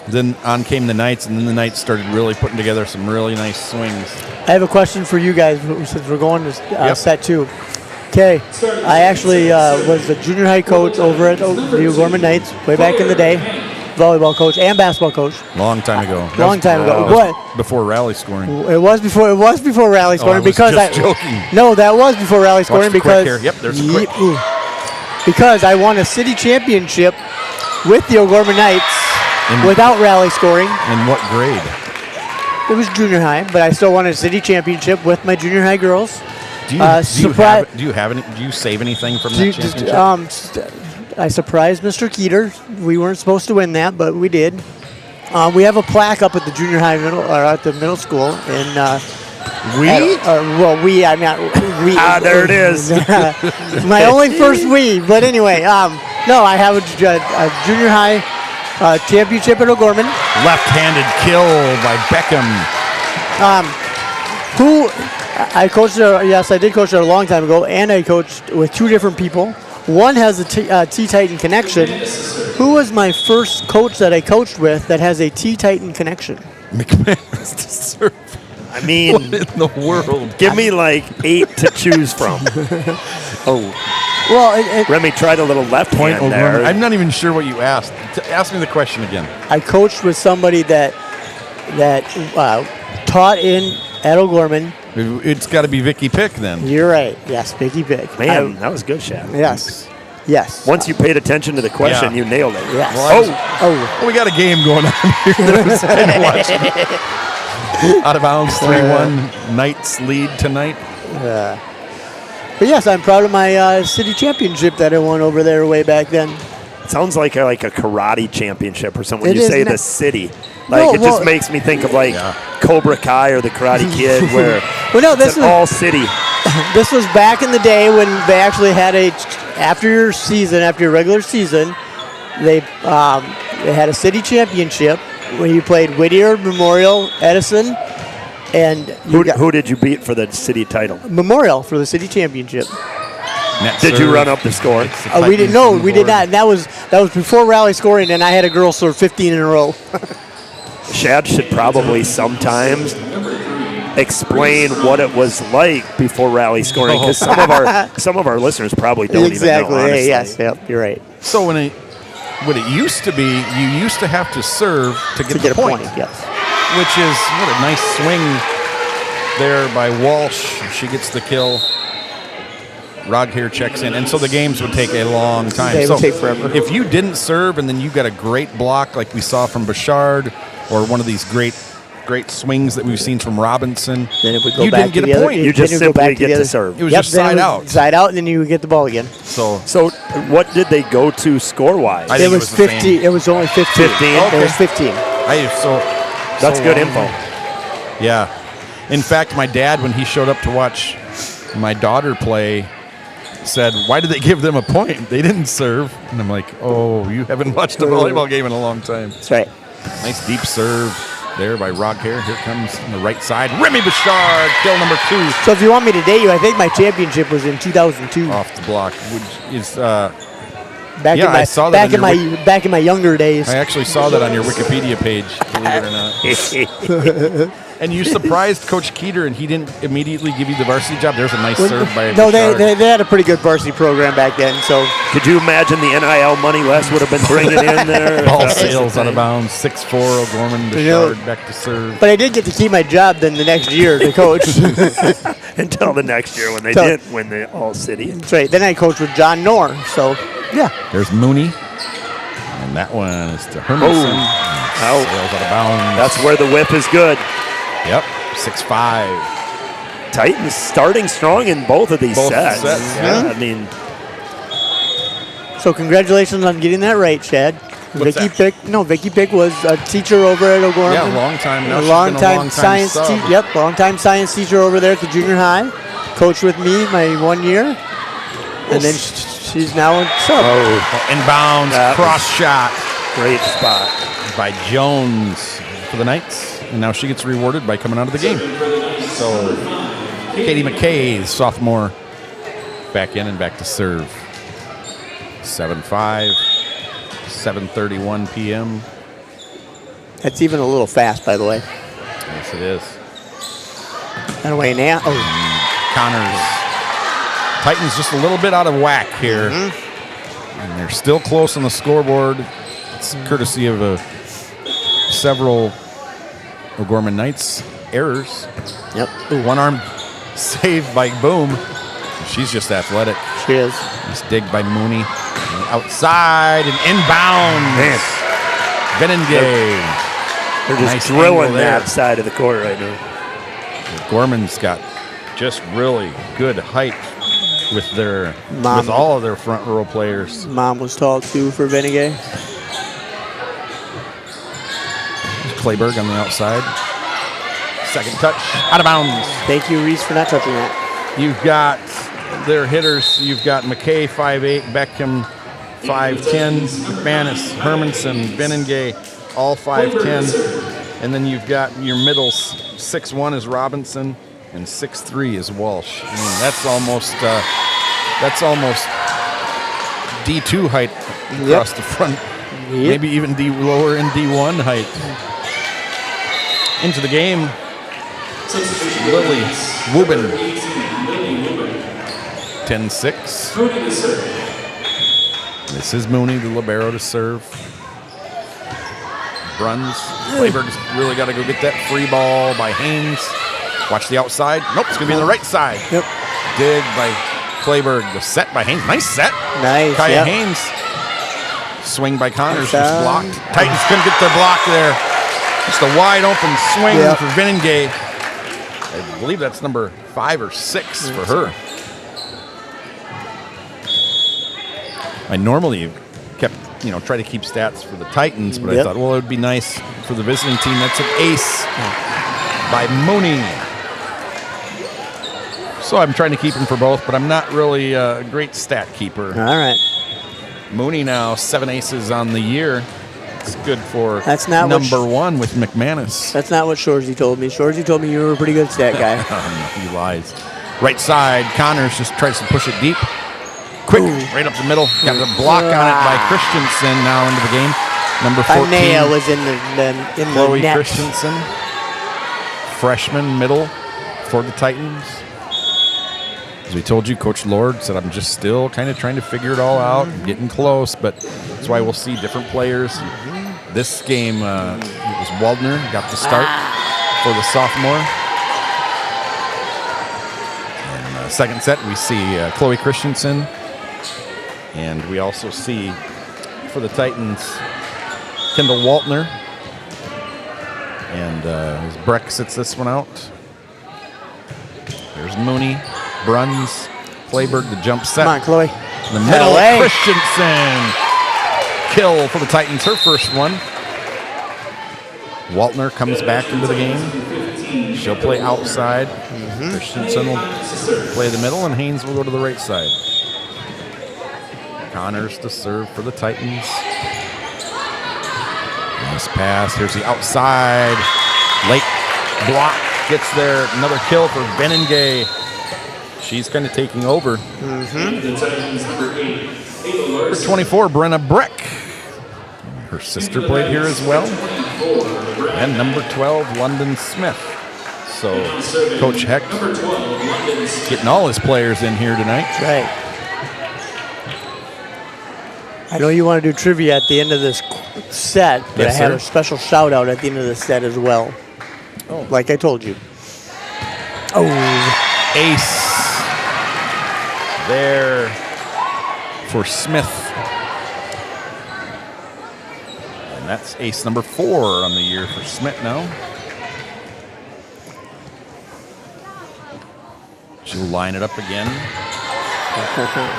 then on came the Knights, and then the Knights started really putting together some really nice swings. I have a question for you guys since we're going to set 2. Okay, I actually was the junior high coach over at the O'Gorman Knights way back in the day, volleyball coach and basketball coach. Long time ago. What? Before rally scoring. It was before rally scoring joking. No, that was before rally scoring because there's a quick. Because I won a city championship with the O'Gorman Knights without rally scoring. In what grade? It was junior high, but I still won a city championship with my junior high girls. Do you save anything from that championship? I surprised Mr. Keeter. We weren't supposed to win that, but we did. We have a plaque up at the junior high at the middle school, and there it is. My only first we, but anyway, no, I have a junior high championship at O'Gorman. Left-handed kill by Beckham. Who I coached there. Yes, I did coach there a long time ago, and I coached with 2 different people. One has a T-Titan connection. Who was my first coach that I coached with that has a T-Titan connection? McManus. I mean, what in the world? Give me like 8 to choose from. Well, Remy tried a little left hand there. I'm not even sure what you asked. Ask me the question again. I coached with somebody that taught at O'Gorman. It's got to be Vicky Pick then. You're right. Yes, Vicky Pick. Man, that was good, Shaq. Yes. Once you paid attention to the question, you nailed it. Yes. Well, we got a game going on here. Out of bounds, 3-1. Knights lead tonight. But yes, I'm proud of my city championship that I won over there way back then. It sounds like a karate championship or something. When It you is say not- the city, it just makes me think of Cobra Kai or the Karate Kid, where it's an all city. This was back in the day when they actually had after your regular season, they had a city championship where you played Whittier, Memorial, Edison, And Who did you beat for the city title? Memorial for the city championship. Net Did you serve. run up the score? It's the We didn't. Titans No, on the we did board. not. And that was before rally scoring, and I had a girl serve 15 in a row. Shad should probably sometimes explain what it was like before rally scoring, because some of our listeners probably don't exactly. even know. Honestly. Hey, yes. Yep. You're right. So what it used to be, you used to have to serve to get the a point, yes. which is what a nice swing there by Walsh. She gets the kill. Rodhair checks in, and so the games would take a long time. They so would take forever. If you didn't serve and then you got a great block like we saw from Bouchard, or one of these great swings that we've seen from Robinson, Then it would go you back didn't get to a the other- point. You Then just it would go simply back get the to other- serve. It was Yep, just then it side was out. Side out, and then you would get the ball again. So So what did they go to score-wise? I It think was the same. 15. It was only 15. 15? It was 15. That's so good long. info. Yeah. In fact, my dad, when he showed up to watch my daughter play, said, "Why did they give them a point? They didn't serve." And I'm like, "Oh, you haven't watched a volleyball game in a long time." That's right. Nice deep serve there by Rodhair. Here comes on the right side, Remy Bouchard, kill number 2 So if you want me to date you, I think my championship was in 2002. off the block. Which is Back yeah, in my I saw that back in my younger days. I actually saw that on your Wikipedia page, believe it or not. And you surprised Coach Keeter, and he didn't immediately give you the varsity job. There's a nice serve by No, Bouchard. they had a pretty good varsity program back then. So Could you imagine the NIL money Les would have been bringing in there? Ball sails out of bounds. 6'4", O'Gorman, Bouchard back to serve. but I did get to keep my job then the next year to coach. Until the next year when they So- did win the All-City. That's right. Then I coached with John Knorr. So yeah, There's Mooney. And that one is to Hermanson. Out. Sails out of bounds. That's where the whip is good. Yep, 6'5". Titans starting strong in both of these Both sets. sets, Yeah, I mean, so congratulations on getting that right, Chad. What's Vicky that? Pick was a teacher over at O'Gorman. Yeah, long time. Now A she's long been a time long-time science sub. teacher. Yep, long time science teacher over there at the junior high. Coached with me my 1 year, and then she's now in sub. Inbounds, That cross shot great spot. by Jones for the Knights. And now she gets rewarded by coming out of the game. So Katie McKay, sophomore, back in and back to serve. 7-5, 7:31 p.m. That's even a little fast, by the way. Yes, it is. That away now. Oh, Connors. Titans just a little bit out of whack here. And they're still close on the scoreboard. It's courtesy of several O'Gorman Knights errors. yep. One arm saved by Boom. She's just athletic. She is. Nice dig by Mooney. And outside and inbound. Man. Benengay. They're just Nice drilling angle there. that side of the court right now. Gorman's got just really good height with with all of their front row players. Mom was tall too for Benegay. Clayberg on the outside. Second touch, out of bounds. Thank you, Reese, for not touching that. You've got their hitters. You've got McKay 5'8", Beckham 5'10", McManus, Hermanson, Benengay, all 5'10", and then you've got your middles. 6'1" is Robinson, and 6'3" is Walsh. I mean, that's almost D2 height across the front. Maybe even lower in D1 height. Into the game, Lily Wubin. 10-6. This is Mooney, the libero, to serve. Bruns. Clayberg's really got to go get that free ball by Haynes. Watch the outside. Nope, it's going to be on the right side. Yep. Dig by Clayberg. The set by Haynes. Nice set. Nice. Kaya Yep. Haynes. Swing by Connors. Nice, Just blocked. Titans couldn't get their block there. Just a wide open swing Yep. for Benengay. I believe that's number 5 or 6 for her. I normally try to keep stats for the Titans, but I thought, well, it would be nice for the visiting team. That's an ace by Mooney. So I'm trying to keep him for both, but I'm not really a great stat keeper. All right. Mooney now 7 aces on the year. That's good for That's not what number one with McManus. That's not what Shorzy told me. Shorzy told me you were a pretty good stat guy. He lies. Right side, Connors just tries to push it deep. Quick, right up the middle. Got the block on it by Christensen now into the game. Number 14. Anea was in the Chloe net. Christensen, freshman middle for the Titans. As we told you, Coach Lord said, I'm just still kind of trying to figure it all out, getting close, but that's why we'll see different players. This game, it was Waldner, got the start for the sophomore. And second set, we see Chloe Christensen, and we also see for the Titans, Kendall Waltner. And as Breck sits this one out, there's Mooney. Bruns, Clayberg, the jump set. Come on, Chloe. In the middle, Christensen. Kill for the Titans, her first one. Waltner comes back into the game. She'll play outside. Christensen will play the middle, and Haynes will go to the right side. Connors to serve for the Titans. Nice pass. Here's the outside. Late block gets there. Another kill for Benengay. She's kind of taking over. Number 24, Brenna Breck. Her sister played here as well. And number 12, London Smith. So Coach Hecht getting all his players in here tonight. Right. I know you want to do trivia at the end of this set, but Yes, I have sir. a special shout out at the end of the set as well. Oh. Like I told you. Oh. Ace there for Smith. And that's ace number 4 on the year for Smith now. She'll line it up again.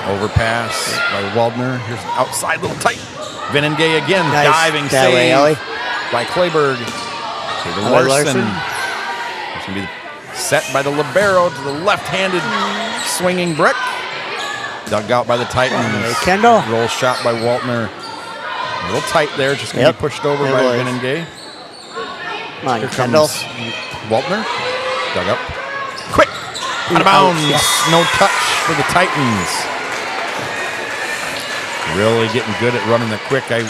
Overpass by Waldner. Here's an outside little tight. Venengay again, Nice. diving That way, Ellie. save by Clayberg. To the Ellie Larson. Larson. It's going to be set by the libero to the left-handed swinging Breck. Dug out by the Titans. Hey, Kendall. Roll shot by Waltner. A little tight there, just going to be pushed over It by was. Venengay. Come on, Here Kendall. comes Waltner. Dug up. Quick. Out of bounds. No touch for the Titans. Really getting good at running the quick. I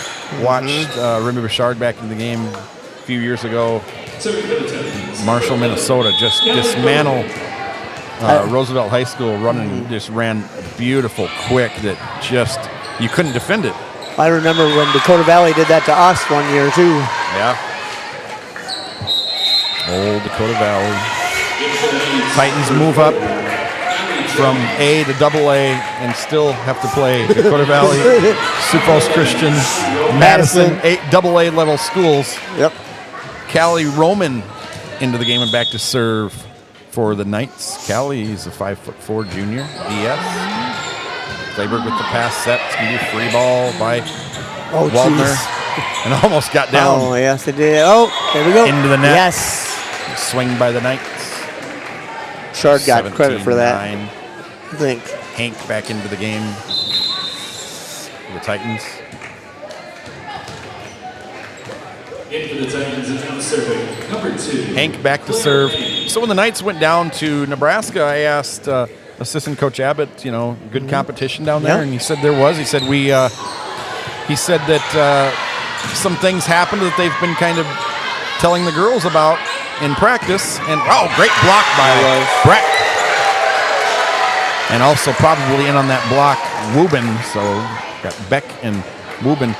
watched Remy Bouchard back in the game a few years ago. Marshall, Minnesota just dismantle Roosevelt High School running, just ran beautiful quick that just, you couldn't defend it. I remember when Dakota Valley did that to us one year too. Yeah. Old Dakota Valley. Titans move up from A to double A and still have to play Dakota Valley, Sioux Falls Christian, Madison, double A level schools. Yep. Callie Roman into the game and back to serve for the Knights. Callie is a 5'4" junior, DS. Clayberg with the pass set. It's going to be a free ball by Waldner. Geez. And almost got down. Oh, yes, it did. Oh, there we go. Into the net. Yes. Swing by the Knights. Shard got credit for that, 17-9. I think. Hank back into the game for the Titans. In for the Titans is now serving number 2. Hank back to serve. So when the Knights went down to Nebraska, I asked assistant coach Abbott, you know, good competition down there, Yeah. and he said there was. He said he said that some things happened that they've been kind of telling the girls about in practice. And great block by Brett. And also probably in on that block, Wubin. So got Beck and Wubin.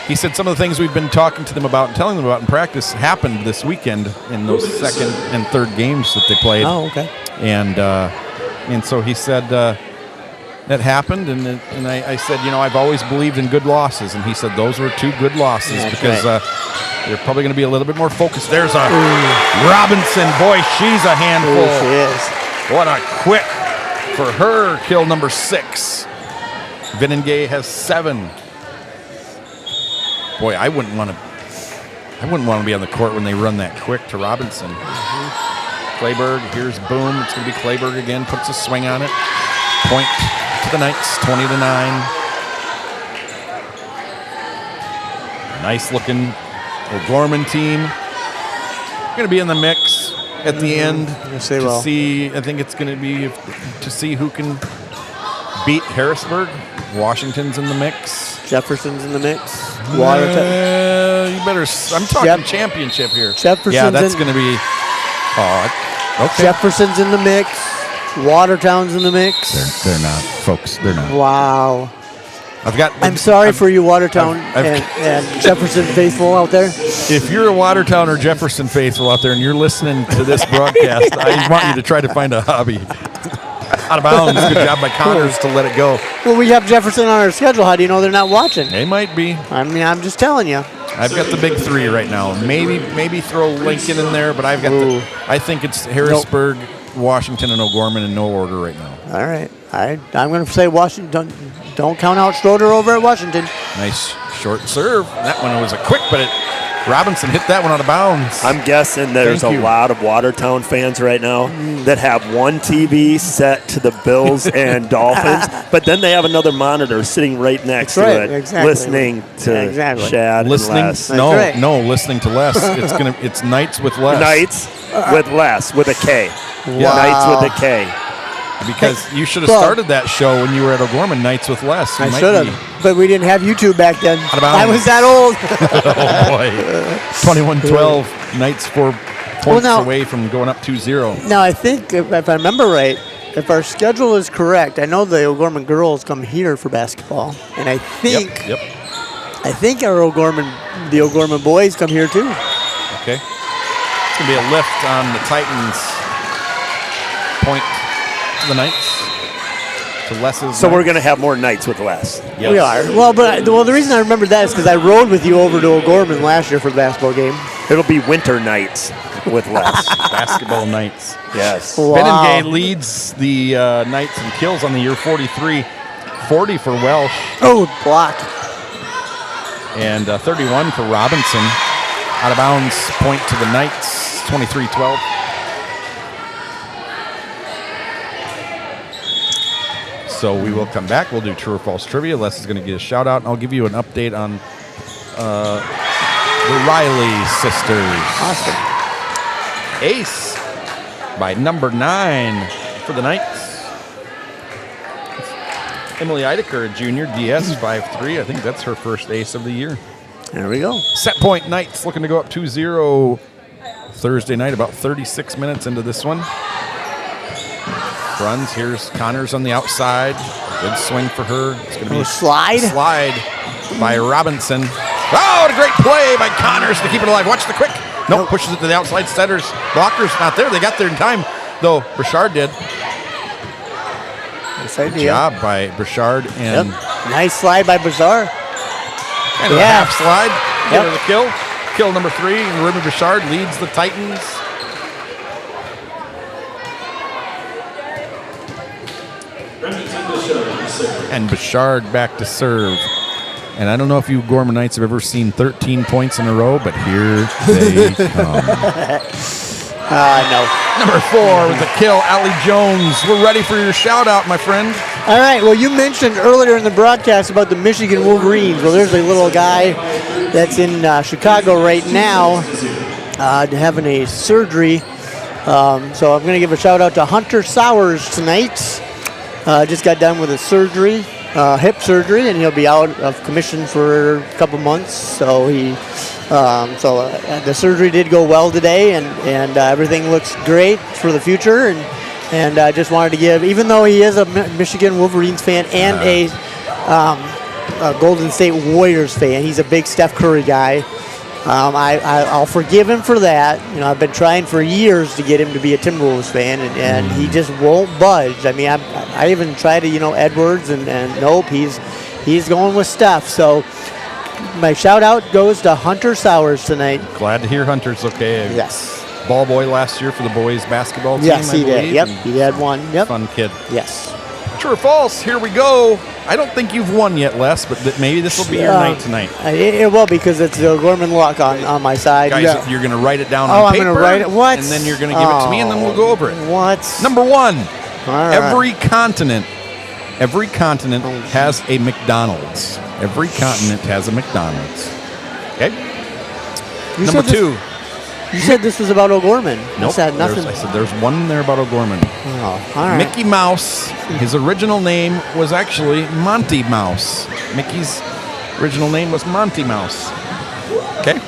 He said some of the things we've been talking to them about and telling them about in practice happened this weekend in those second and third games that they played. Oh, okay. And so he said that happened, and I said, you know, I've always believed in good losses, and he said those were 2 good losses. That's because right. they're probably going to be a little bit more focused. There's a Robinson. Boy, she's a handful. Ooh, she is. What a quick for her, kill number 6. Venengay has 7. Boy, I wouldn't want to be on the court when they run that quick to Robinson. Clayberg, here's Boom. It's going to be Clayberg again, puts a swing on it. Point to the Knights, 20-9. Nice looking O'Gorman team. Going to be in the mix at the end Yes, they to will. see. I think it's going to be to see who can beat Harrisburg. Washington's in the mix. Jefferson's in the mix. Watertown. You better. I'm talking championship here. Jefferson's yeah, that's in- going to be. Oh, okay. Jefferson's in the mix. Watertown's in the mix. They're not, folks. They're not. Wow. I'm sorry for you, Watertown I've- and Jefferson faithful out there. If you're a Watertown or Jefferson faithful out there and you're listening to this broadcast, I want you to try to find a hobby. Out of bounds. Good job by Connors to let it go. Well, we have Jefferson on our schedule. How do you know they're not watching? They might be. I mean, I'm just telling you. I've got the big three right now. Maybe throw Lincoln in there, but I've got I think it's Harrisburg, Washington, and O'Gorman in no order right now. All right. I'm going to say Washington. Don't count out Schroeder over at Washington. Nice short serve. That one was a quick, but Robinson hit that one out of bounds. I'm guessing there's Thank a you. lot of Watertown fans right now that have one TV set to the Bills and Dolphins, but then they have another monitor sitting right next That's to right, it, exactly. listening to Exactly. Shad listening. and Les. No, right. no, listening to Les. It's Knights with Les. Knights with Les, with a K. Wow. Knights with a K. Because you should have Well- started that show when you were at O'Gorman. Knights with Les. You I might should be- have, but we didn't have YouTube back then. of bounds. I was that old. Oh boy. 21-12. Knights 4 points now- away from going up 2-0. Now, I think, if I remember right, if our schedule is correct, I know the O'Gorman girls come here for basketball, and I think Yep. I think the O'Gorman boys come here too. Okay. It's going to be a lift on the Titans. Point to the Knights. To Les's. So we're going to have more Knights with Les. Yes. We are. Well, the reason I remember that is because I rode with you over to O'Gorman last year for the basketball game. It'll be Winter Nights with Les. Basketball Knights. Yes. Wow. Benengay leads the Knights in kills on the year 43. 40 for Welsh. Oh, block. And 31 for Robinson. Out of bounds, point to the Knights, 23-12. So we will come back. We'll do true or false trivia. Les is going to get a shout out, and I'll give you an update on the Riley sisters. Awesome. Ace by number 9 for the Knights. Emily Eidecker, a junior, DS 5'3". I think that's her first ace of the year. There we go. Set point Knights looking to go up 2-0 Thursday night, about 36 minutes into this one. Runs, here's Connors on the outside. Good swing for her. It's going to be a slide? Slide by Robinson. Oh, what a great play by Connors to keep it alive. Watch the quick. Nope, pushes it to the outside. Setters, blockers not there. They got there in time, though Burchard did. Nice Good idea. job by Burchard and Nice slide by Bazaar. kind of a Yeah. half slide. Get Yep. her the kill. Kill number 3, and Ruben Burchard leads the Titans. And Burchard back to serve. And I don't know if you Gorman Knights have ever seen 13 points in a row, but here they come. No. Number 4 with the kill, Allie Jones. We're ready for your shout out, my friend. All right. Well, you mentioned earlier in the broadcast about the Michigan Wolverines. Well, there's a little guy that's in Chicago right now having a surgery. So I'm going to give a shout out to Hunter Sowers tonight. Just got done with a surgery, hip surgery, and he'll be out of commission for a couple months. So the surgery did go well today, and everything looks great for the future. And I just wanted to give, even though he is a Michigan Wolverines fan and a Golden State Warriors fan, he's a big Steph Curry guy. I'll forgive him for that. You know, I've been trying for years to get him to be a Timberwolves fan, and he just won't budge. I mean, I even tried to, Edwards, and nope, he's going with Steph. So my shout out goes to Hunter Sowers tonight. Glad to hear Hunter's okay. Yes. Ball boy last year for the boys basketball team. Yes, I he did. believe, Yep, and he had one. Yep. Fun kid. Yes. True or false? Here we go. I don't think you've won yet, Les, but maybe this will be your night tonight. It will, because it's the Gorman luck on my side. Guys, Yeah. you're going to write it down Oh, on I'm paper. gonna write it. What? And then you're going to give it to me, and then we'll go over it. What? Number 1. All right. Every continent has a McDonald's. Every continent has a McDonald's. Okay. You Number said this- 2. You said this was about O'Gorman. Nope. Said nothing. I said there's one there about O'Gorman. Oh, all right. Mickey Mouse, his original name was actually Monty Mouse. Mickey's original name was Monty Mouse. Okay.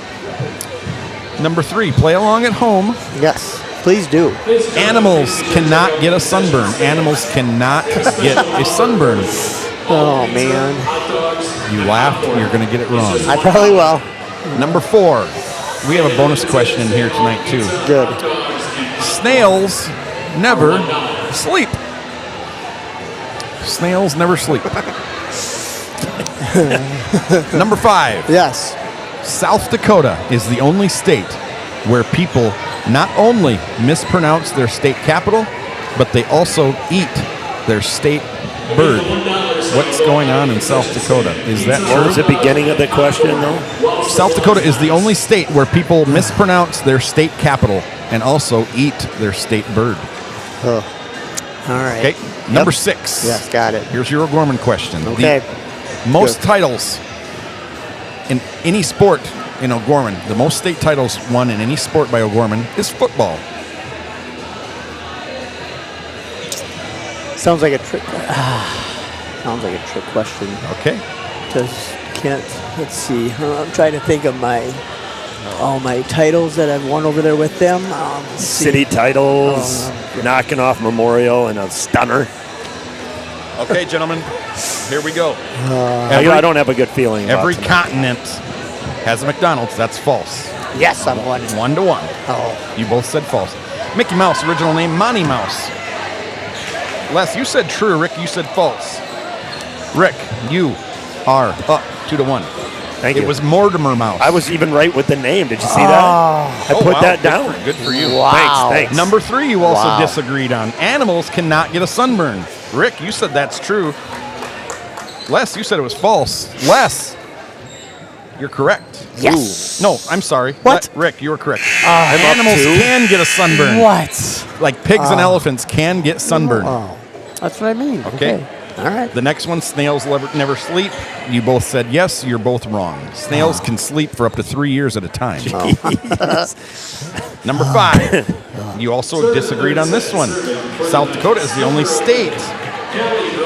Number 3, play along at home. Yes, please do. Animals cannot get a sunburn. Animals cannot get a sunburn. Oh, man. You laughed, you're going to get it wrong. I probably will. Number 4, we have a bonus question in here tonight, too. Good. Snails never sleep. Snails never sleep. Number 5. Yes. South Dakota is the only state where people not only mispronounce their state capital, but they also eat their state bird. What's going on in South Dakota? Is that What was true? the beginning of the question, though? South Dakota is the only state where people mispronounce their state capital and also eat their state bird. Oh. All right. Okay, number 6. Yes, got it. Here's your O'Gorman question. Okay. The most Good. titles in any sport in O'Gorman, the most state titles won in any sport by O'Gorman is football. Sounds like a trick. Sounds like a trick question. Okay. Just can't. Let's see. I'm trying to think of all my titles that I've won over there with them. Let's see. City titles, knocking off Memorial, and a stunner. Okay, gentlemen, here we go. I don't have a good feeling about Every tonight. continent has a McDonald's. That's false. Yes, I'm one. 1-1. Oh, You both said false. Mickey Mouse, original name Monty Mouse. Les, you said true. Rick, you said false. Rick, you are up 2-1. Thank you. It was Mortimer Mouse. I was even right with the name. Did you see that? I Oh, put wow. that down. Good for you. Wow. Thanks. Number 3, you also Wow. disagreed on. Animals cannot get a sunburn. Rick, you said that's true. Les, you said it was false. Les, you're correct. yes. No, I'm sorry. What? Rick, you were correct. I'm up Animals 2. can get a sunburn. What? Like pigs and elephants can get sunburn. Oh, that's what I mean. Okay. All right. The next one, snails never sleep. You both said yes. You're both wrong. Snails can sleep for up to 3 years at a time. Number 5. You also disagreed on this one. South Dakota is the only state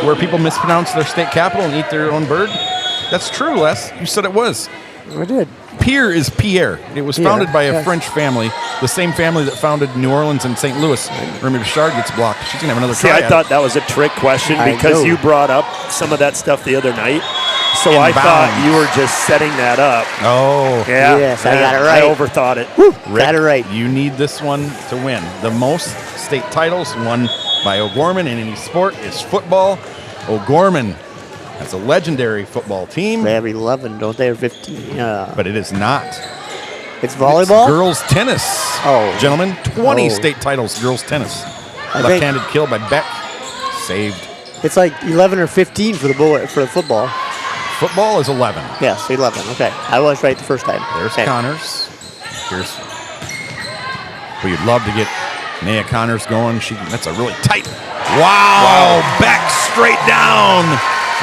where people mispronounce their state capital and eat their own bird. That's true, Les. You said it was. I did. Pierre is Pierre. It was Pierre, founded by a yes. French family, the same family that founded New Orleans and St. Louis. Remy Bouchard gets blocked. She's going to have another See, try I at thought that was a trick question I because know. you brought up some of that stuff the other night. So In I thought bounds. you were just setting that up. it. Oh. Yeah. Yes, I got it right. I overthought it. Rick, Got it right. You need this one to win. The most state titles won by O'Gorman in any sport is football. O'Gorman has a legendary football team, They have 11, don't they? Or 15. but it is not. It's volleyball? It's girls tennis. Oh. Gentlemen, 20 Oh. state titles, girls tennis. I think- Left-handed kill by Beck. Saved. It's like 11 or 15 for the football. Football is 11. Yes, 11. Okay. I was right the first time. There's okay. Connors. Here's. We'd love to get Naya Connors going. That's a really tight. Wow. Back straight down.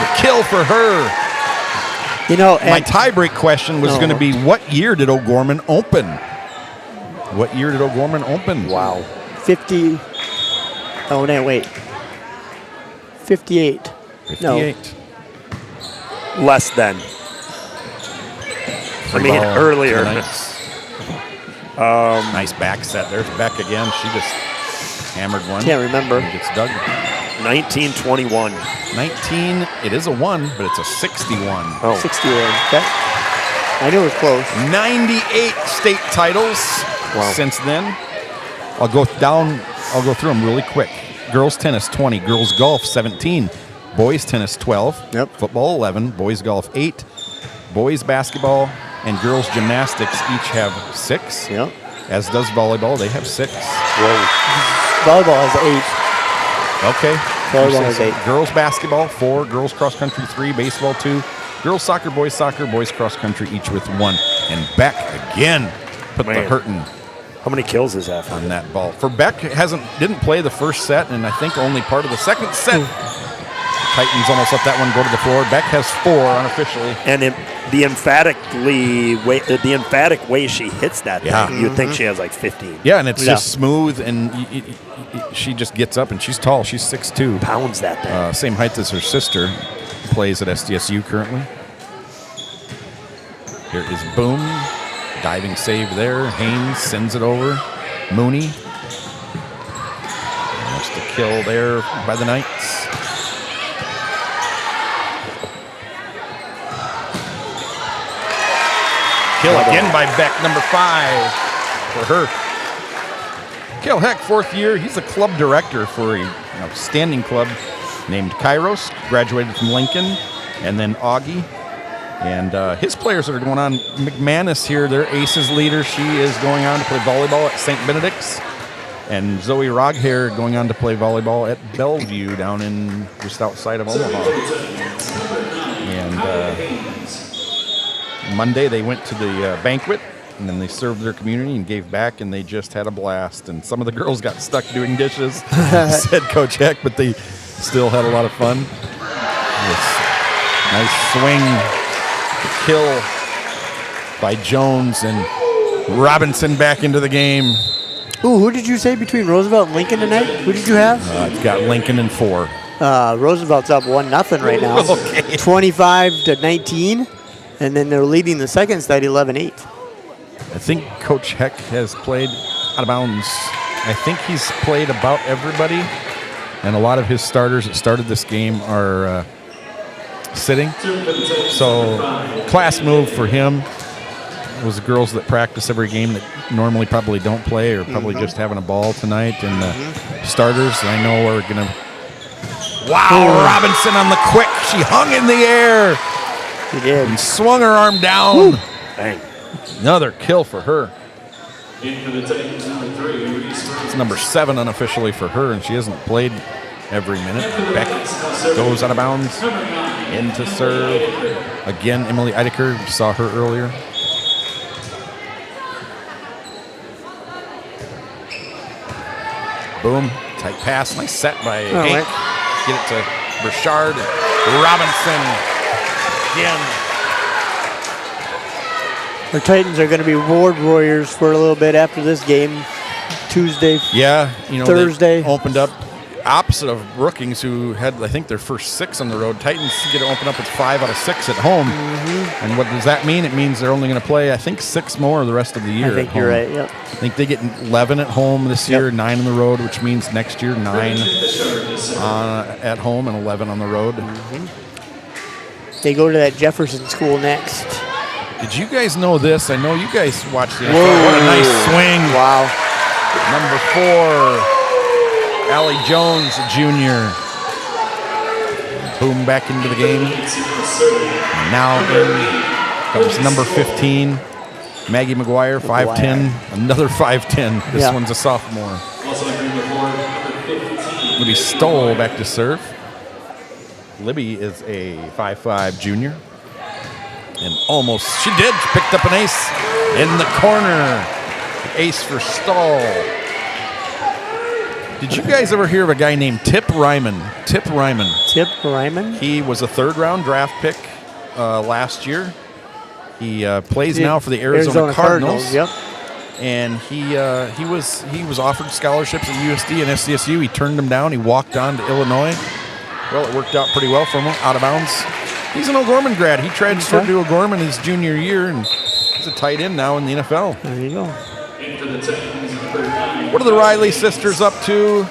The kill for her. You know, My and tiebreak question was No. going to be, what year did O'Gorman open? What year did O'Gorman open? Wow. 50. Oh, no, wait. 58. 58. Less than. I mean, Ball earlier. tonight. Nice back set. There's Beck again. She just hammered one. Can't remember. And gets dug. 1921. 19. It is a 1, but it's a 61. Oh. 61. Okay. I knew it was close. 98 state titles Wow. since then. I'll go through them really quick. Girls tennis 20, girls golf 17, boys tennis 12, Yep. football 11, boys golf 8, boys basketball and girls gymnastics each have 6. Yep. As does volleyball, they have 6. Volleyball has 8. Okay. Volleyball has 8. Girls basketball 4, girls cross country 3, baseball 2, girls soccer, boys cross country each with 1. And Beck again put the Man. hurting How many kills is that for? on that ball. For Beck, didn't play the first set, and I think only part of the second set. Titans almost let that one go to the floor. Beck has 4 unofficially. And the emphatic way she hits that thing, you'd think she has like 15. Yeah, and it's just smooth, and she just gets up, and she's tall. She's 6'2". Pounds that thing. Same height as her sister. Plays at SDSU currently. Here is Boom. Diving save there. Haynes sends it over. Mooney. Almost a kill there by the Knights. Kill again by Beck, number 5 for her. Cale Heck, 4th year. He's a club director for an outstanding club named Kairos. Graduated from Lincoln. And then Augie. And his players that are going on, McManus here, their aces leader. She is going on to play volleyball at St. Benedict's. And Zoe Roghair going on to play volleyball at Bellevue down in just outside of Omaha. And Monday they went to the banquet, and then they served their community and gave back, and they just had a blast. And some of the girls got stuck doing dishes, said Coach Heck, but they still had a lot of fun. Nice swing, kill by Jones, and Robinson back into the game. Ooh, who did you say between Roosevelt and Lincoln tonight? Who did you have? I've got Lincoln in 4. Roosevelt's up 1-0 right now. Okay. 25-19. And then they're leading the second set 11-8. I think Coach Heck has played out of bounds. I think he's played about everybody, and a lot of his starters that started this game are sitting. So, class move for him. Those the girls that practice every game that normally probably don't play or probably just having a ball tonight. And the starters, I know, are going to... Wow, Robinson on the quick. She hung in the air. She did. And swung her arm down. Woo. Bang. Another kill for her. In for the Titans, number 3, It's number 7 unofficially for her, and she hasn't played every minute. Beck goes out of bounds. Into serve. Again, Emily Eidecker. We saw her earlier. Boom. Tight pass. Nice set by Hank. Right. Get it to Burchard. Robinson. Again. Our Titans are going to be Ward Warriors for a little bit after this game. Tuesday. Yeah. Thursday. They opened up opposite of Brookings, who had, I think, their first 6 on the road. Titans get to open up with 5 out of 6 at home. And what does that mean? It means they're only going to play, I think, 6 more the rest of the year. I think you're right, yep. I think they get 11 at home this year, 9 on the road, which means next year 9 at home and 11 on the road. They go to that Jefferson school next. Did you guys know this? I know you guys watched the NFL. What a nice swing. Wow. Number 4. Allie Jones, junior. Boom, back into the game. Now in comes number 15, Maggie McGuire, 5'10", another 5'10". This one's a sophomore. Libby Stoll back to serve. Libby is a 5'5" junior. And almost, she did, picked up an ace in the corner. Ace for Stoll. Did you guys ever hear of a guy named Tip Ryman? Tip Ryman. Tip Ryman? He was a 3rd-round draft pick last year. He plays now for the Arizona Cardinals. Yep. And he was offered scholarships at USD and SDSU. He turned them down. He walked on to Illinois. Well, it worked out pretty well for him. Out of bounds. He's an O'Gorman grad. He transferred to O'Gorman his junior year, and he's a tight end now in the NFL. There you go. What are the Riley sisters up to?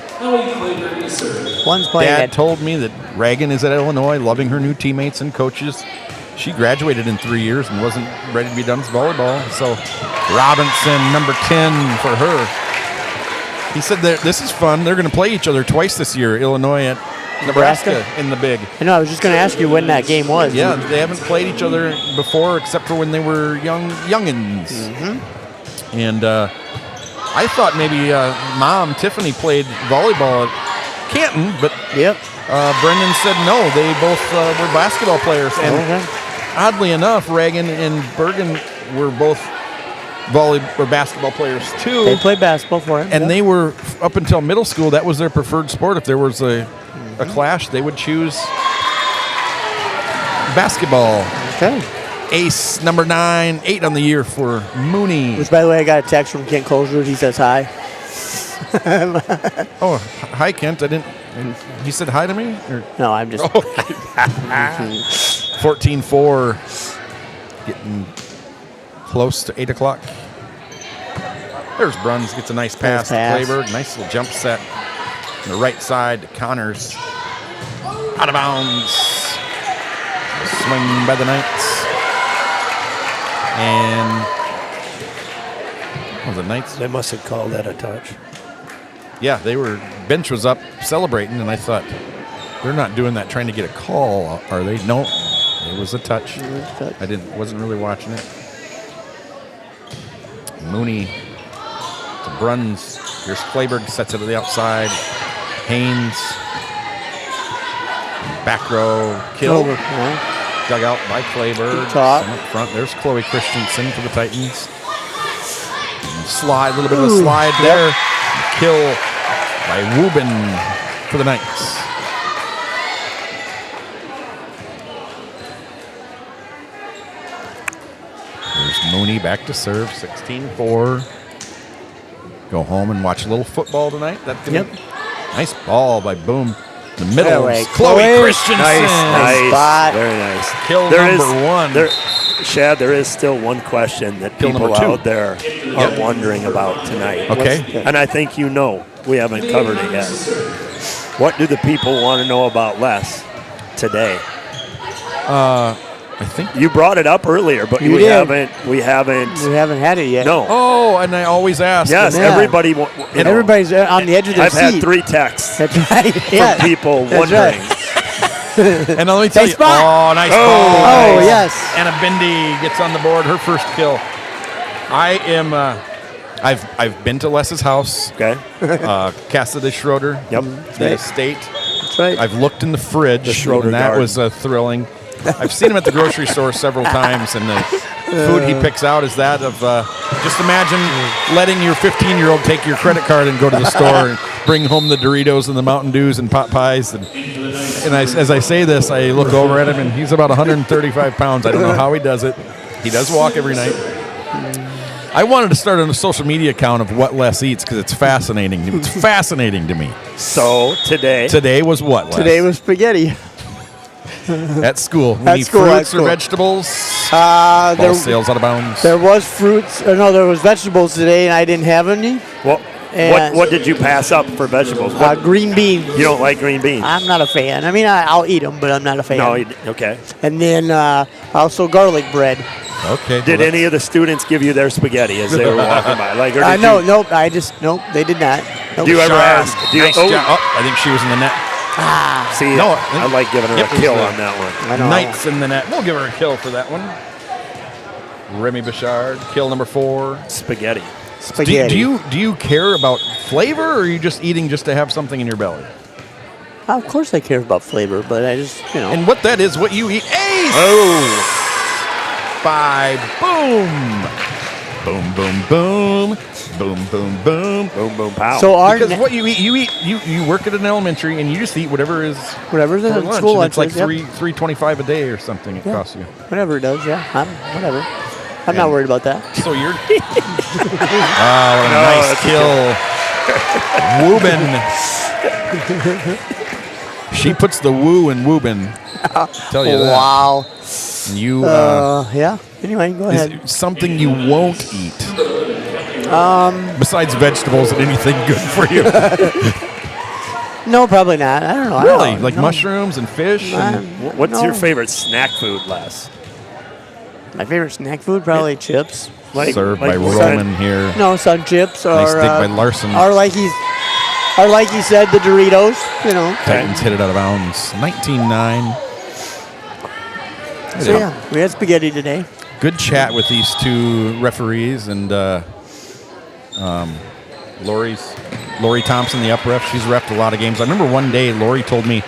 One's playing Dad at told me that Reagan is at Illinois, loving her new teammates and coaches. She graduated in 3 years and wasn't ready to be done with volleyball. So Robinson, number 10 for her. He said that this is fun. They're going to play each other twice this year, Illinois at Nebraska in the Big. I know, I was just going to ask you when that game was. Yeah, they haven't played each other before except for when they were youngins. And I thought maybe Mom, Tiffany, played volleyball at Canton, but Brendan said no. They both were basketball players. And oddly enough, Reagan and Bergen were both basketball players too. They played basketball for him. And they were, up until middle school, that was their preferred sport. If there was a a clash, they would choose basketball. Okay. Ace number 8 on the year for Mooney. Which, by the way, I got a text from Kent Coleswood. He says hi. Oh, hi, Kent. I didn't. He said hi to me? Or? No, I'm just. 14-4. Getting close to 8 o'clock. There's Bruns. Gets a nice pass to Clayberg. Nice little jump set. On the right side to Connors. Out of bounds. Swing by the Knights. And what was the Knights? They must have called that a touch. Yeah, bench was up celebrating, and I thought, they're not doing that trying to get a call, are they? No, it was a touch. Wasn't really watching it. Mooney to Bruns. Here's Clayberg, sets it to the outside. Haynes. Back row, kill. Dug out by Clayberg. Some up front. There's Chloe Christensen for the Titans. Slide, a little bit of a slide there. Kill by Wubin for the Knights. There's Mooney back to serve, 16-4. Go home and watch a little football tonight. Nice ball by Boom. The middle, Chloe Christensen. Nice spot. Very nice. Kill number 1. Shad, there is still one question that people out there are wondering about tonight. Okay. And I think you know. We haven't covered it yet. What do the people want to know about Les today? I think you brought it up earlier, but we haven't had it yet. No. Oh, and I always ask. Yes, everybody. Everybody's on the edge of their seat. I've had 3 texts from people wondering. And let me tell you, nice ball. Oh, yes. Anna Bindi gets on the board, her first kill. I am. I've been to Les's house. Okay. Casa de Schroeder. Yep. The estate. That's right. I've looked in the fridge. The Schroeder and that garden. was thrilling. I've seen him at the grocery store several times, and the food he picks out is that of just imagine letting your 15-year-old take your credit card and go to the store and bring home the Doritos and the Mountain Dews and pot pies. And as I say this, I look over at him, and he's about 135 pounds. I don't know how he does it. He does walk every night. I wanted to start on a social media account of what Les eats because it's fascinating. It's fascinating to me. So today was what, Les? Today was spaghetti. At school. We need fruits or vegetables. Ball sails out of bounds. There was fruits. There was vegetables today, and I didn't have any. What did you pass up for vegetables? Green beans. You don't like green beans? I'm not a fan. I mean, I'll eat them, but I'm not a fan. No, okay. And then also garlic bread. Okay. Did any of the students give you their spaghetti as they were walking by? Nope. They did not. Nope. Do you ever ask? Nice job. I think she was in the net. See, no, I like giving her a kill on that one. Knights in the net. We'll give her a kill for that one. Remy Bouchard, kill number 4. Spaghetti. Do you care about flavor, or are you just eating just to have something in your belly? Of course I care about flavor, but I just, And what that is, what you eat. Ace! Oh! 5. Boom! Boom, boom, boom. Boom, boom, boom. Boom, boom, pow. So because what you eat, you work at an elementary, and you just eat whatever's in lunch. School lunch. It's like $3.25 a day or something. It costs you. Whatever it does, whatever. I'm not worried about that. So you're. Nice kill. Wubin. She puts the woo in Wubin. Tell you that. Wow. You. Anyway, go ahead. Something you won't eat. Besides vegetables and anything good for you. No, probably not. I don't know. Really? Mushrooms and fish? What's your favorite snack food, Les? My favorite snack food? Probably chips. Served by Roman here. No, Sun Chips. Nice dig by Larson. Or like he said, the Doritos. Titans hit it out of bounds. 19-9. So, we had spaghetti today. Good chat with these two referees and Lori Thompson, the up ref. She's refed a lot of games. I remember one day Lori told me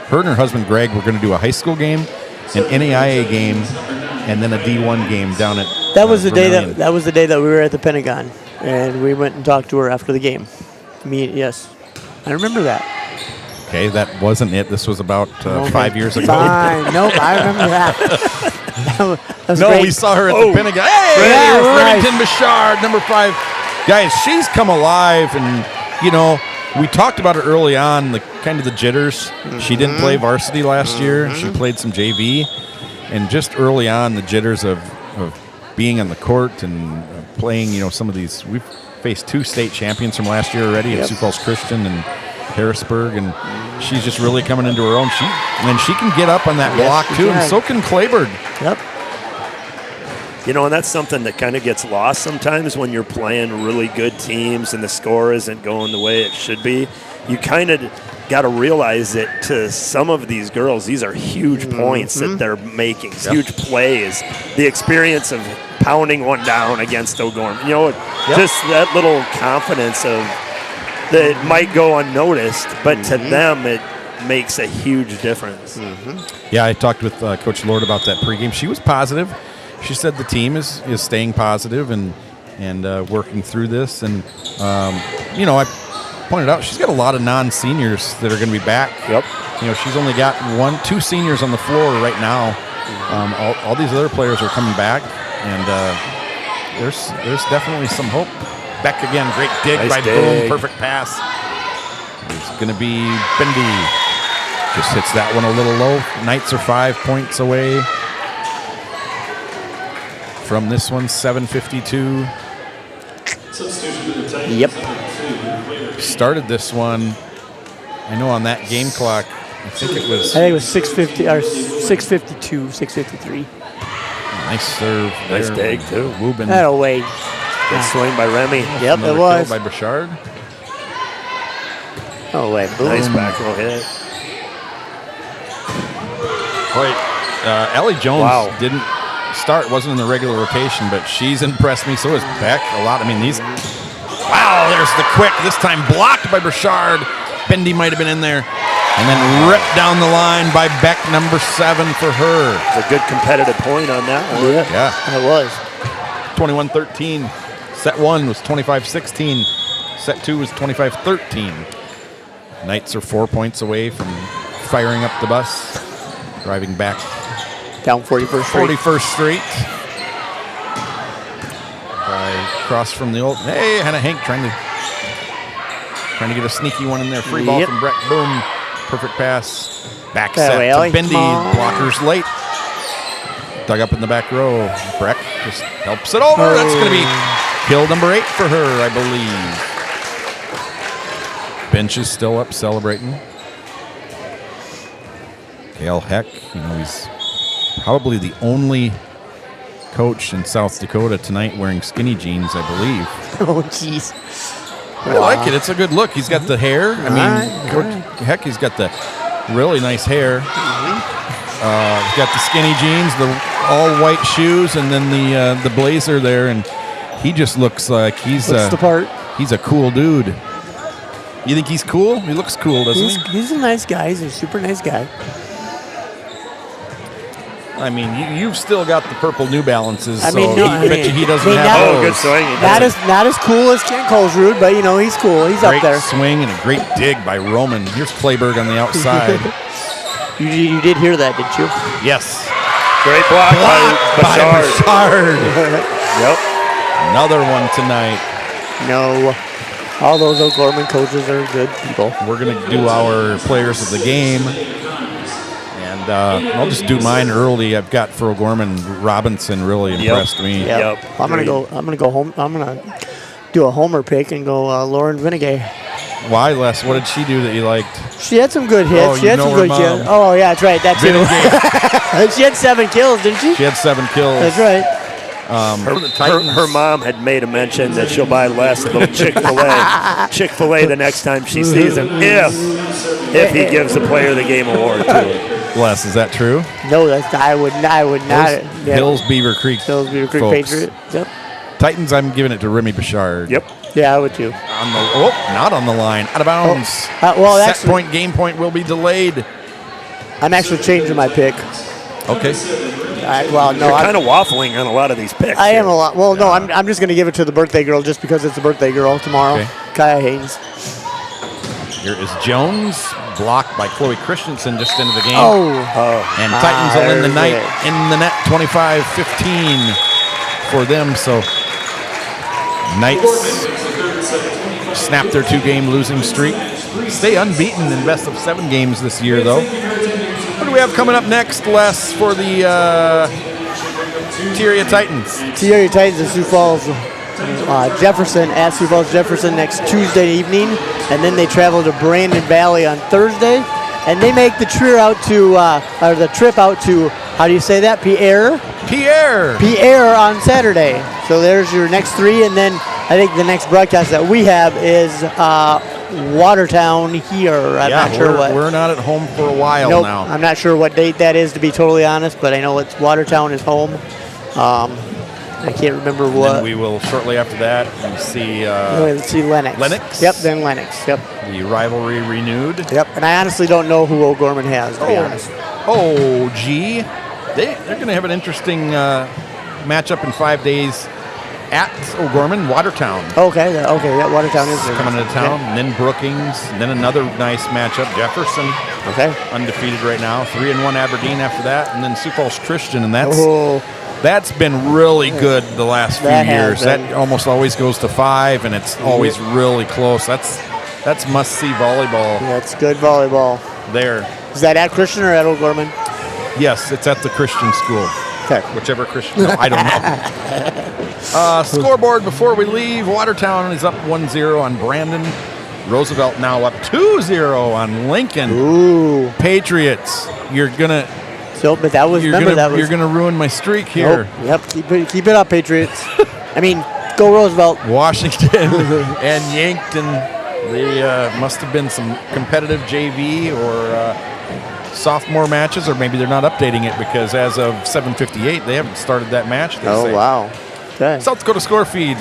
her and her husband Greg were going to do a high school game, an NAIA game, and then a D1 game down at That was the day that we were at the Pentagon, and we went and talked to her after the game. Yes, I remember that. Okay, that wasn't it. This was about 5 years ago. Fine. Nope, I remember that. that was No, great. we saw her at the Pentagon. Hey, Yeah, Remington Bouchard, number 5. Guys, she's come alive, and, we talked about it early on, the kind of the jitters. She didn't play varsity last year. She played some JV, and just early on, the jitters of being on the court and playing, some of these. We've faced 2 state champions from last year already at Sioux Falls Christian and Harrisburg, and she's just really coming into her own. She can get up on that block too, and so can Clayburg. Yep. And that's something that kind of gets lost sometimes when you're playing really good teams and the score isn't going the way it should be. You kind of got to realize that to some of these girls, these are huge points that they're making, huge plays. The experience of pounding one down against O'Gorman, just that little confidence of that might go unnoticed, but to them it makes a huge difference. Yeah, I talked with Coach Lord about that pregame. She was positive. She said the team is staying positive and working through this. And, I pointed out she's got a lot of non-seniors that are going to be back. Yep. She's only got 2 seniors on the floor right now. All these other players are coming back, and there's definitely some hope. Beck again, great dig by Boom, perfect pass. There's going to be Bendy. Just hits that one a little low. Knights are 5 points away from this one, 7:52. Yep. Started this one, I know on that game clock, I think it was 6:50 or 6:52, 6:53. nice serve. Nice there. dig, too. Wubin. That away. Good swing by Remy. Yep, Another it was. kill by Bouchard. Oh wait, boom. Nice back row hit. Boy, Ellie Jones Wow. didn't start, wasn't in the regular rotation, but she's impressed me. So is Beck a lot. I mean, wow, there's the quick. This time blocked by Bouchard. Bendy might have been in there. And then ripped down the line by Beck, number 7 for her. It's a good competitive point on that one. Yeah. It was. 21-13. Set 1 was 25-16. Set 2 was 25-13. Knights are 4 points away from firing up the bus. Driving back Down 41st Street. 41st Street. Across from the old. Hey, Hannah Hank trying to get a sneaky one in there. Free ball from Breck. Boom. Perfect pass. Back That set way, to Ellie. Bendy. Come on. Blockers late. Dug up in the back row. Breck just helps it over. That's going to be kill number 8 for her, I believe. Bench is still up celebrating. Cale Heck, he's probably the only coach in South Dakota tonight wearing skinny jeans, I believe. Oh, jeez. I like it. It's a good look. He's got the hair. I mean, All Coach right. Heck, he's got the really nice hair. He's got the skinny jeans, the all-white shoes, and then the blazer there, and he just looks like he's Looks the part. He's a cool dude. You think he's cool? He looks cool, doesn't he? He's a nice guy. He's a super nice guy. I mean, you've still got the purple New Balances, I so mean, no, I bet mean- you he doesn't I mean, have that- those. Good swing. Not as cool as Kent Colesrud, but he's cool. He's Great up there. swing and a great dig by Roman. Here's Clayburg on the outside. You did hear that, didn't you? Yes. Great block by Bouchard. Bouchard. Yep. Another one tonight. No. All those O'Gorman coaches are good people. We're going to do our players of the game. And I'll just do mine early. I've got for O'Gorman, Robinson really impressed me. Yep. I'm gonna go home. I'm gonna do a homer pick and go Lauren Vinegay. Why, Les? What did she do that you liked? She had some good hits. Oh, she you had know some her good mom. hits. Oh yeah, that's right. That's it. She had 7 kills, didn't she? She had 7 kills. That's right. Her mom had made a mention that she'll buy Les a little Chick-fil-A the next time she sees him, if he gives the player of the game award to her. Les, is that true? No, I would not. Hills Beaver Creek. Hills Beaver Creek folks. Patriot. Yep. Titans, I'm giving it to Remy Bouchard. Yep. Yeah, I would too. Not on the line. Out of bounds. Well, Set actually, point, game point will be delayed. I'm actually changing my pick. Okay. No, You're kind of waffling on a lot of these picks. I am here. a lot. Well, no, I'm just going to give it to the birthday girl just because it's the birthday girl tomorrow. Okay. Kaya Haynes. Here is Jones. blocked by Chloe Christensen just into the game. And Ah, Titans will win the there's night it. in the net 25-15 for them. So Knights snap their 2-game losing streak. Stay unbeaten in best of 7 games this year, though. What do we have coming up next, Les, for the Area Titans? TAHS Titans and Sioux Falls Jefferson at Sioux Falls Jefferson next Tuesday evening, and then they travel to Brandon Valley on Thursday, and they make the trip out to how do you say that? Pierre on Saturday. So there's your next 3, and then I think the next broadcast that we have is Watertown here. I'm not sure what. We're not at home for a while Nope, now. I'm not sure what date that is, to be totally honest, but I know it's Watertown is home. I can't remember what. And we will shortly after that see Let's see Lennox. Lennox? Yep, then Lennox. Yep. the rivalry renewed. Yep. And I honestly don't know who O'Gorman has, to be honest. Oh, gee. They're going to have an interesting matchup in 5 days at O'Gorman, Watertown. Okay, yeah, Watertown is there. Coming into town, and then Brookings, and then another nice matchup, Jefferson, Okay. undefeated right now, 3-1 Aberdeen after that, and then Sioux Falls Christian, and Oh, that's been really good the last few That has years. been. That almost always goes to 5, and it's always really close. That's must-see volleyball that's good volleyball. there. Is that at Christian or at O'Gorman? Yes, it's at the Christian school. Okay. Whichever Christian. No, I don't know. Scoreboard before we leave. Watertown is up 1-0 on Brandon. Roosevelt now up 2-0 on Lincoln. Ooh. Patriots, you're gonna But that was, remember that was. you're gonna ruin my streak here. Nope. Yep, keep it up, Patriots. I mean, go Roosevelt. Washington and Yankton. They must have been some competitive JV or sophomore matches, or maybe they're not updating it because as of 7:58, they haven't started that match. They say. Wow. Okay. South Dakota Score Feed,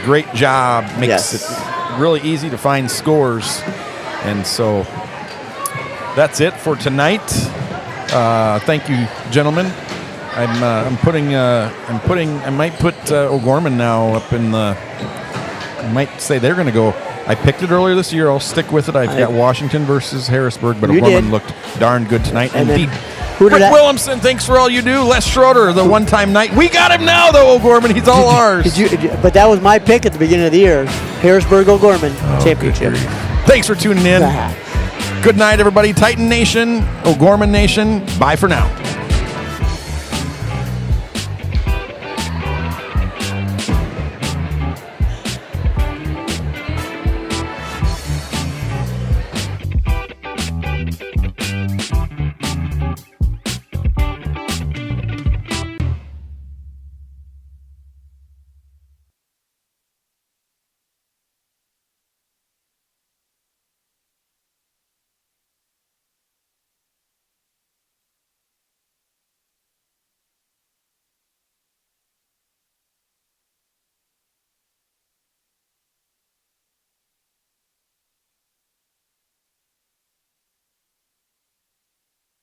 great job. Makes Yes. it really easy to find scores, and so that's it for tonight. Thank you, gentlemen. I might put O'Gorman now up in the. I might say they're going to go. I picked it earlier this year. I'll stick with it. I've got Washington versus Harrisburg, but You O'Gorman did. looked darn good tonight. And then Indeed. who did Rick I- Williamson, thanks for all you do. Les Schroeder, the one-time night. We got him now, though, O'Gorman. He's all ours. But that was my pick at the beginning of the year. Harrisburg O'Gorman championship. Thanks for tuning in. Good night, everybody. Titan Nation, O'Gorman Nation. Bye for now.